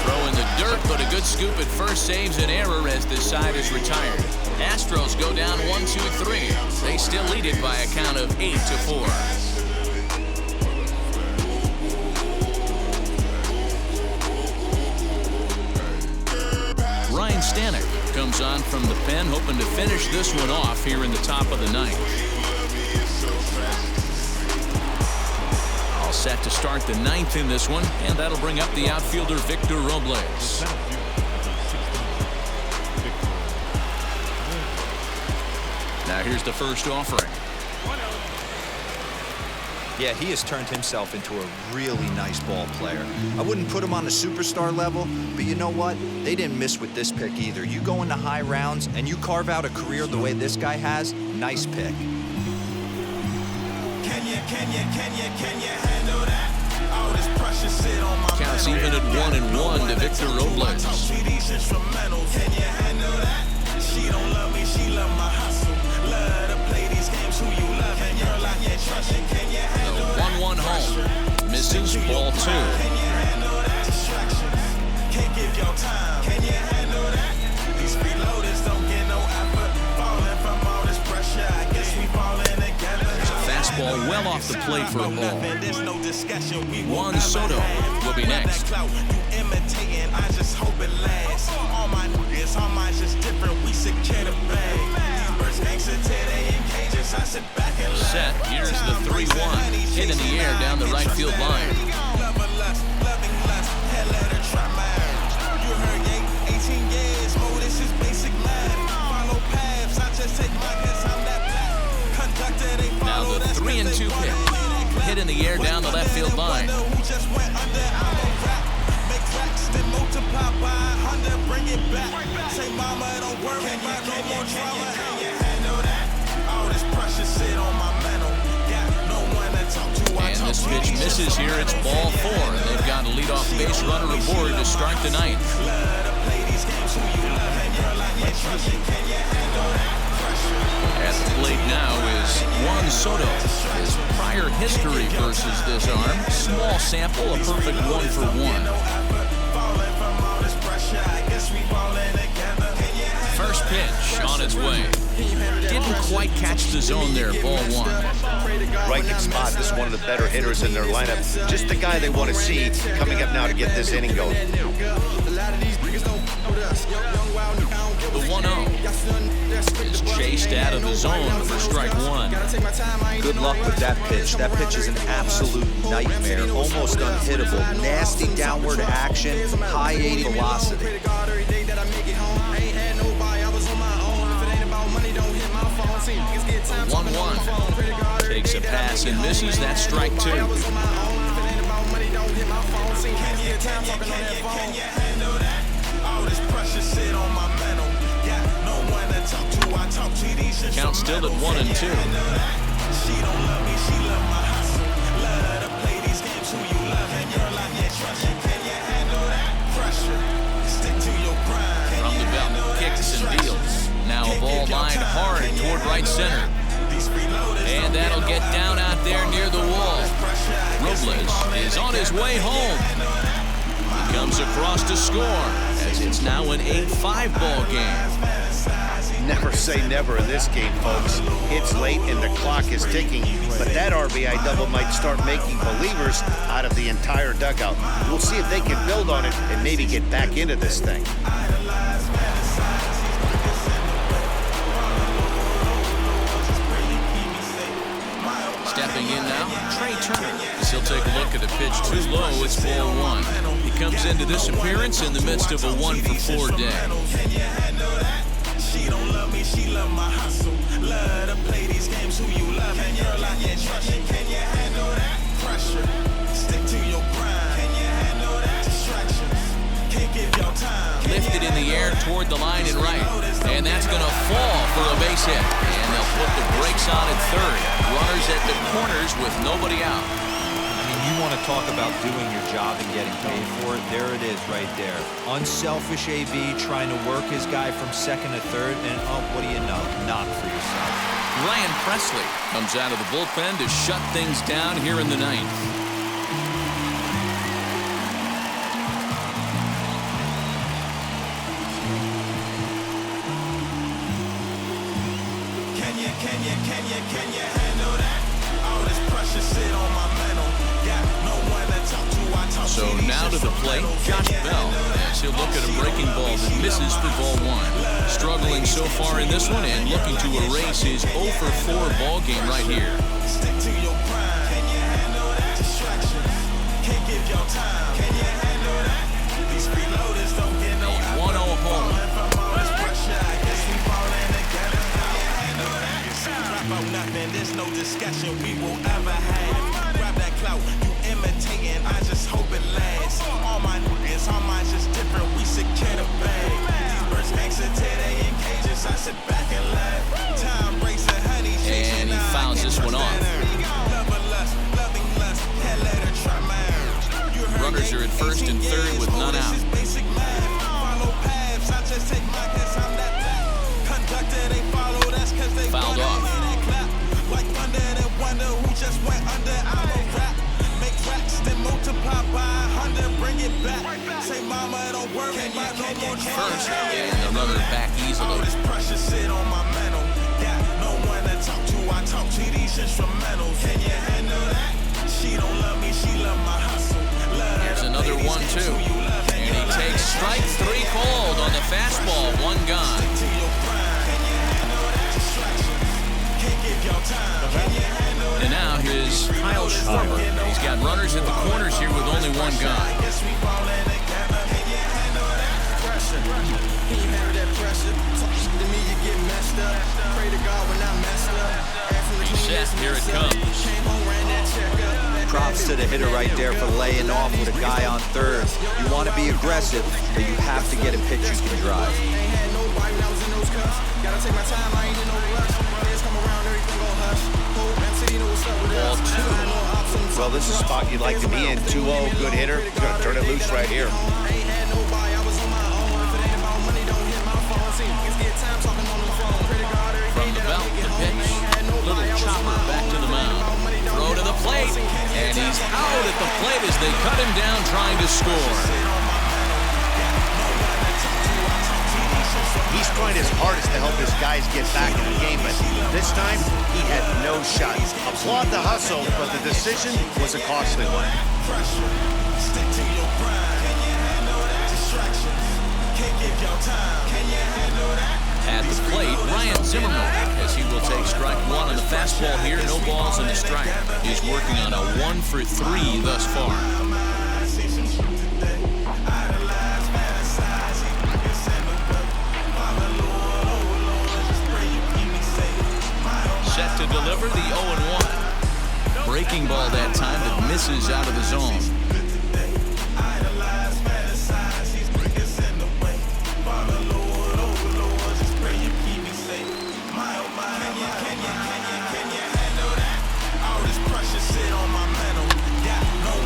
Throw in the dirt, but a good scoop at first saves an error as this side is retired. Astros go down 1-2-3. They still lead it by a count of 8-4. Ryan Stanek comes on from the pen, hoping to finish this one off here in the top of the 9th. Set to start the 9th in this one, and that'll bring up the outfielder Victor Robles. Now here's the first offering. Yeah, he has turned himself into a really nice ball player. I wouldn't put him on a superstar level, but you know what? They didn't miss with this pick either. You go into high rounds and you carve out a career the way this guy has, nice pick. Can you handle that? All this pressure sit on my Counts even at 1-1 to Victor Robles. Can you handle that? She don't love me, she love my hustle. Love to play these games, who you love and you're like you trusting. Can you handle that? 1-1 home. Misses ball 2. Can you handle that? Distractions. Can't give your time. Can you handle that? These freeloaders don't get no effort. Falling from all this pressure, I guess we falling together. Fastball well off the plate for a ball. Juan Soto will be next. You imitating, I just hope it lasts. All my niggas, all my just different, we secure the bag. These birds gangsta today in cages, I sit back and set. Here's the 3-1. Hit in the air down the right field line. multiply by 100, bring it back. Say, mama, don't worry about no more drama. Can you handle that? All this pressure sit on my mental. Got no one to talk to. And this pitch misses here. It's ball 4. And they've got a leadoff base runner aboard to start the ninth. At the plate now is Juan Soto. His prior history versus this arm. Small sample, a perfect 1 for 1. First pitch on its way. Didn't quite catch the zone there, ball 1. Right in spot. This is one of the better hitters in their lineup. Just the guy they want to see coming up now to get this inning going. The 1-0 is chased out of the zone for strike 1. Good luck with that pitch. That pitch is an absolute nightmare. Almost unhittable. Nasty downward action. High 80 velocity. 1-1. Takes a pass and misses. That's strike 2. Count still at 1-2. She don't love me, she love my hustle. Love to play these games, who you love and you're like, yeah, trust you. Can you handle that pressure? Stick to your grind. From the belt, kicks and deals. Now a ball lined hard toward right center. And that'll get down out there near the wall. Robles is on his way home. He comes across to score, as it's now an 8-5 ball game. Never say never in this game, folks. It's late and the clock is ticking, but that RBI double might start making believers out of the entire dugout. We'll see if they can build on it and maybe get back into this thing. Stepping in now, Trey Turner. As he'll take a look at a pitch too low, it's ball 1. He comes into this appearance in the midst of a 1-for-4 day. She don't love me, she love my hustle. Love to play these games, who you love and you're like, yeah, trust you. Can you handle that pressure? Stick to your grind. Can you handle that distractions? Can't give your time. Lifted in the air toward the line and right. And that's going to fall for a base hit. And they'll put the brakes on at third. Runners at the corners with nobody out. You want to talk about doing your job and getting paid for it? There it is right there. Unselfish AB trying to work his guy from second to third, and oh, what do you know? Knock for yourself. Ryan Presley comes out of the bullpen to shut things down here in the ninth. Can you handle that? All this pressure sit on my mental. Got no one to talk to. I talk So now to the plate, Josh Bell, as he'll look at a breaking ball that misses for ball 1. Struggling so far in this one and looking to erase his 0-for-4 ball game right here. Stick to your grind. Can you handle that distraction? Can't give your time. Can you handle that? These freeloaders don't get no 1-0 home. Nothing, there's no discussion we will ever have. Grab that clout, you imitating, I just hope it lasts. All my niggas, all mine just different, we secure the bag. These birds gangsta today in cages, I sit back and laugh. Time breaks and honey, and he fouls this one off. Runners are at first and third with none out. Fouled off. Like thunder and wonder who just went under. I'm a rap, make tracks, then multiply by 100, bring it back. Say mama, don't worry about no more First, and the runner back easily. All this pressure sit on my mental. Got no one to talk to. I talk to these instrumentals. Can you handle that? She don't love me, she love my hustle. Here's another 1-2, and he takes strike 3 cold on the fastball. 1 gone. And now here's Kyle Schwarber. He's got runners at the corners here with only 1 gone. Reset, here it comes. Props Props to the hitter right there for laying off with a guy on third. You want to be aggressive, but you have to get a pitch you can drive. Ball 2. Well, this is a spot you'd like to be in. 2-0, good hitter. He's going to turn it loose right here. From the belt, the pitch. Little chopper back to the mound. Throw to the plate. And he's out at the plate as they cut him down trying to score. He's trying his hardest to help his guys get back in the game, but this time he had no shot. Applaud the hustle, but the decision was a costly one. At the plate, Zimmerman, as he will take strike one on the fastball here. No balls in the strike. He's working on a 1 for 3 thus far. Set to deliver the 0-1. Breaking ball that time that misses out of the zone.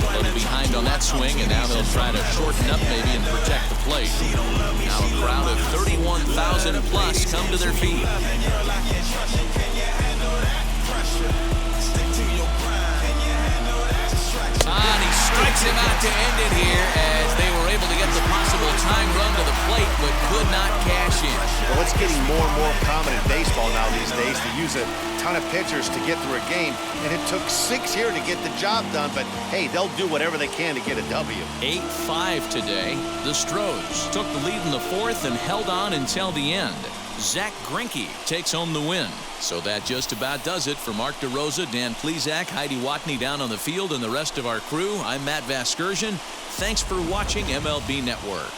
A little behind on that swing, and now they'll try to shorten up maybe and protect the plate. Now a crowd of 31,000 plus come to their feet. And he strikes him out to end it here as they were able to get the possible tying run to the plate but could not cash in. Well, it's getting more and more common in baseball now these days to use a ton of pitchers to get through a game, and it took 6 here to get the job done, but hey, they'll do whatever they can to get a W. 8-5 today. The Astros took the lead in the fourth and held on until the end. Zach Greinke takes home the win. So that just about does it. For Mark DeRosa, Dan Plesac, Heidi Watney down on the field, and the rest of our crew, I'm Matt Vasgersian. Thanks for watching MLB Network.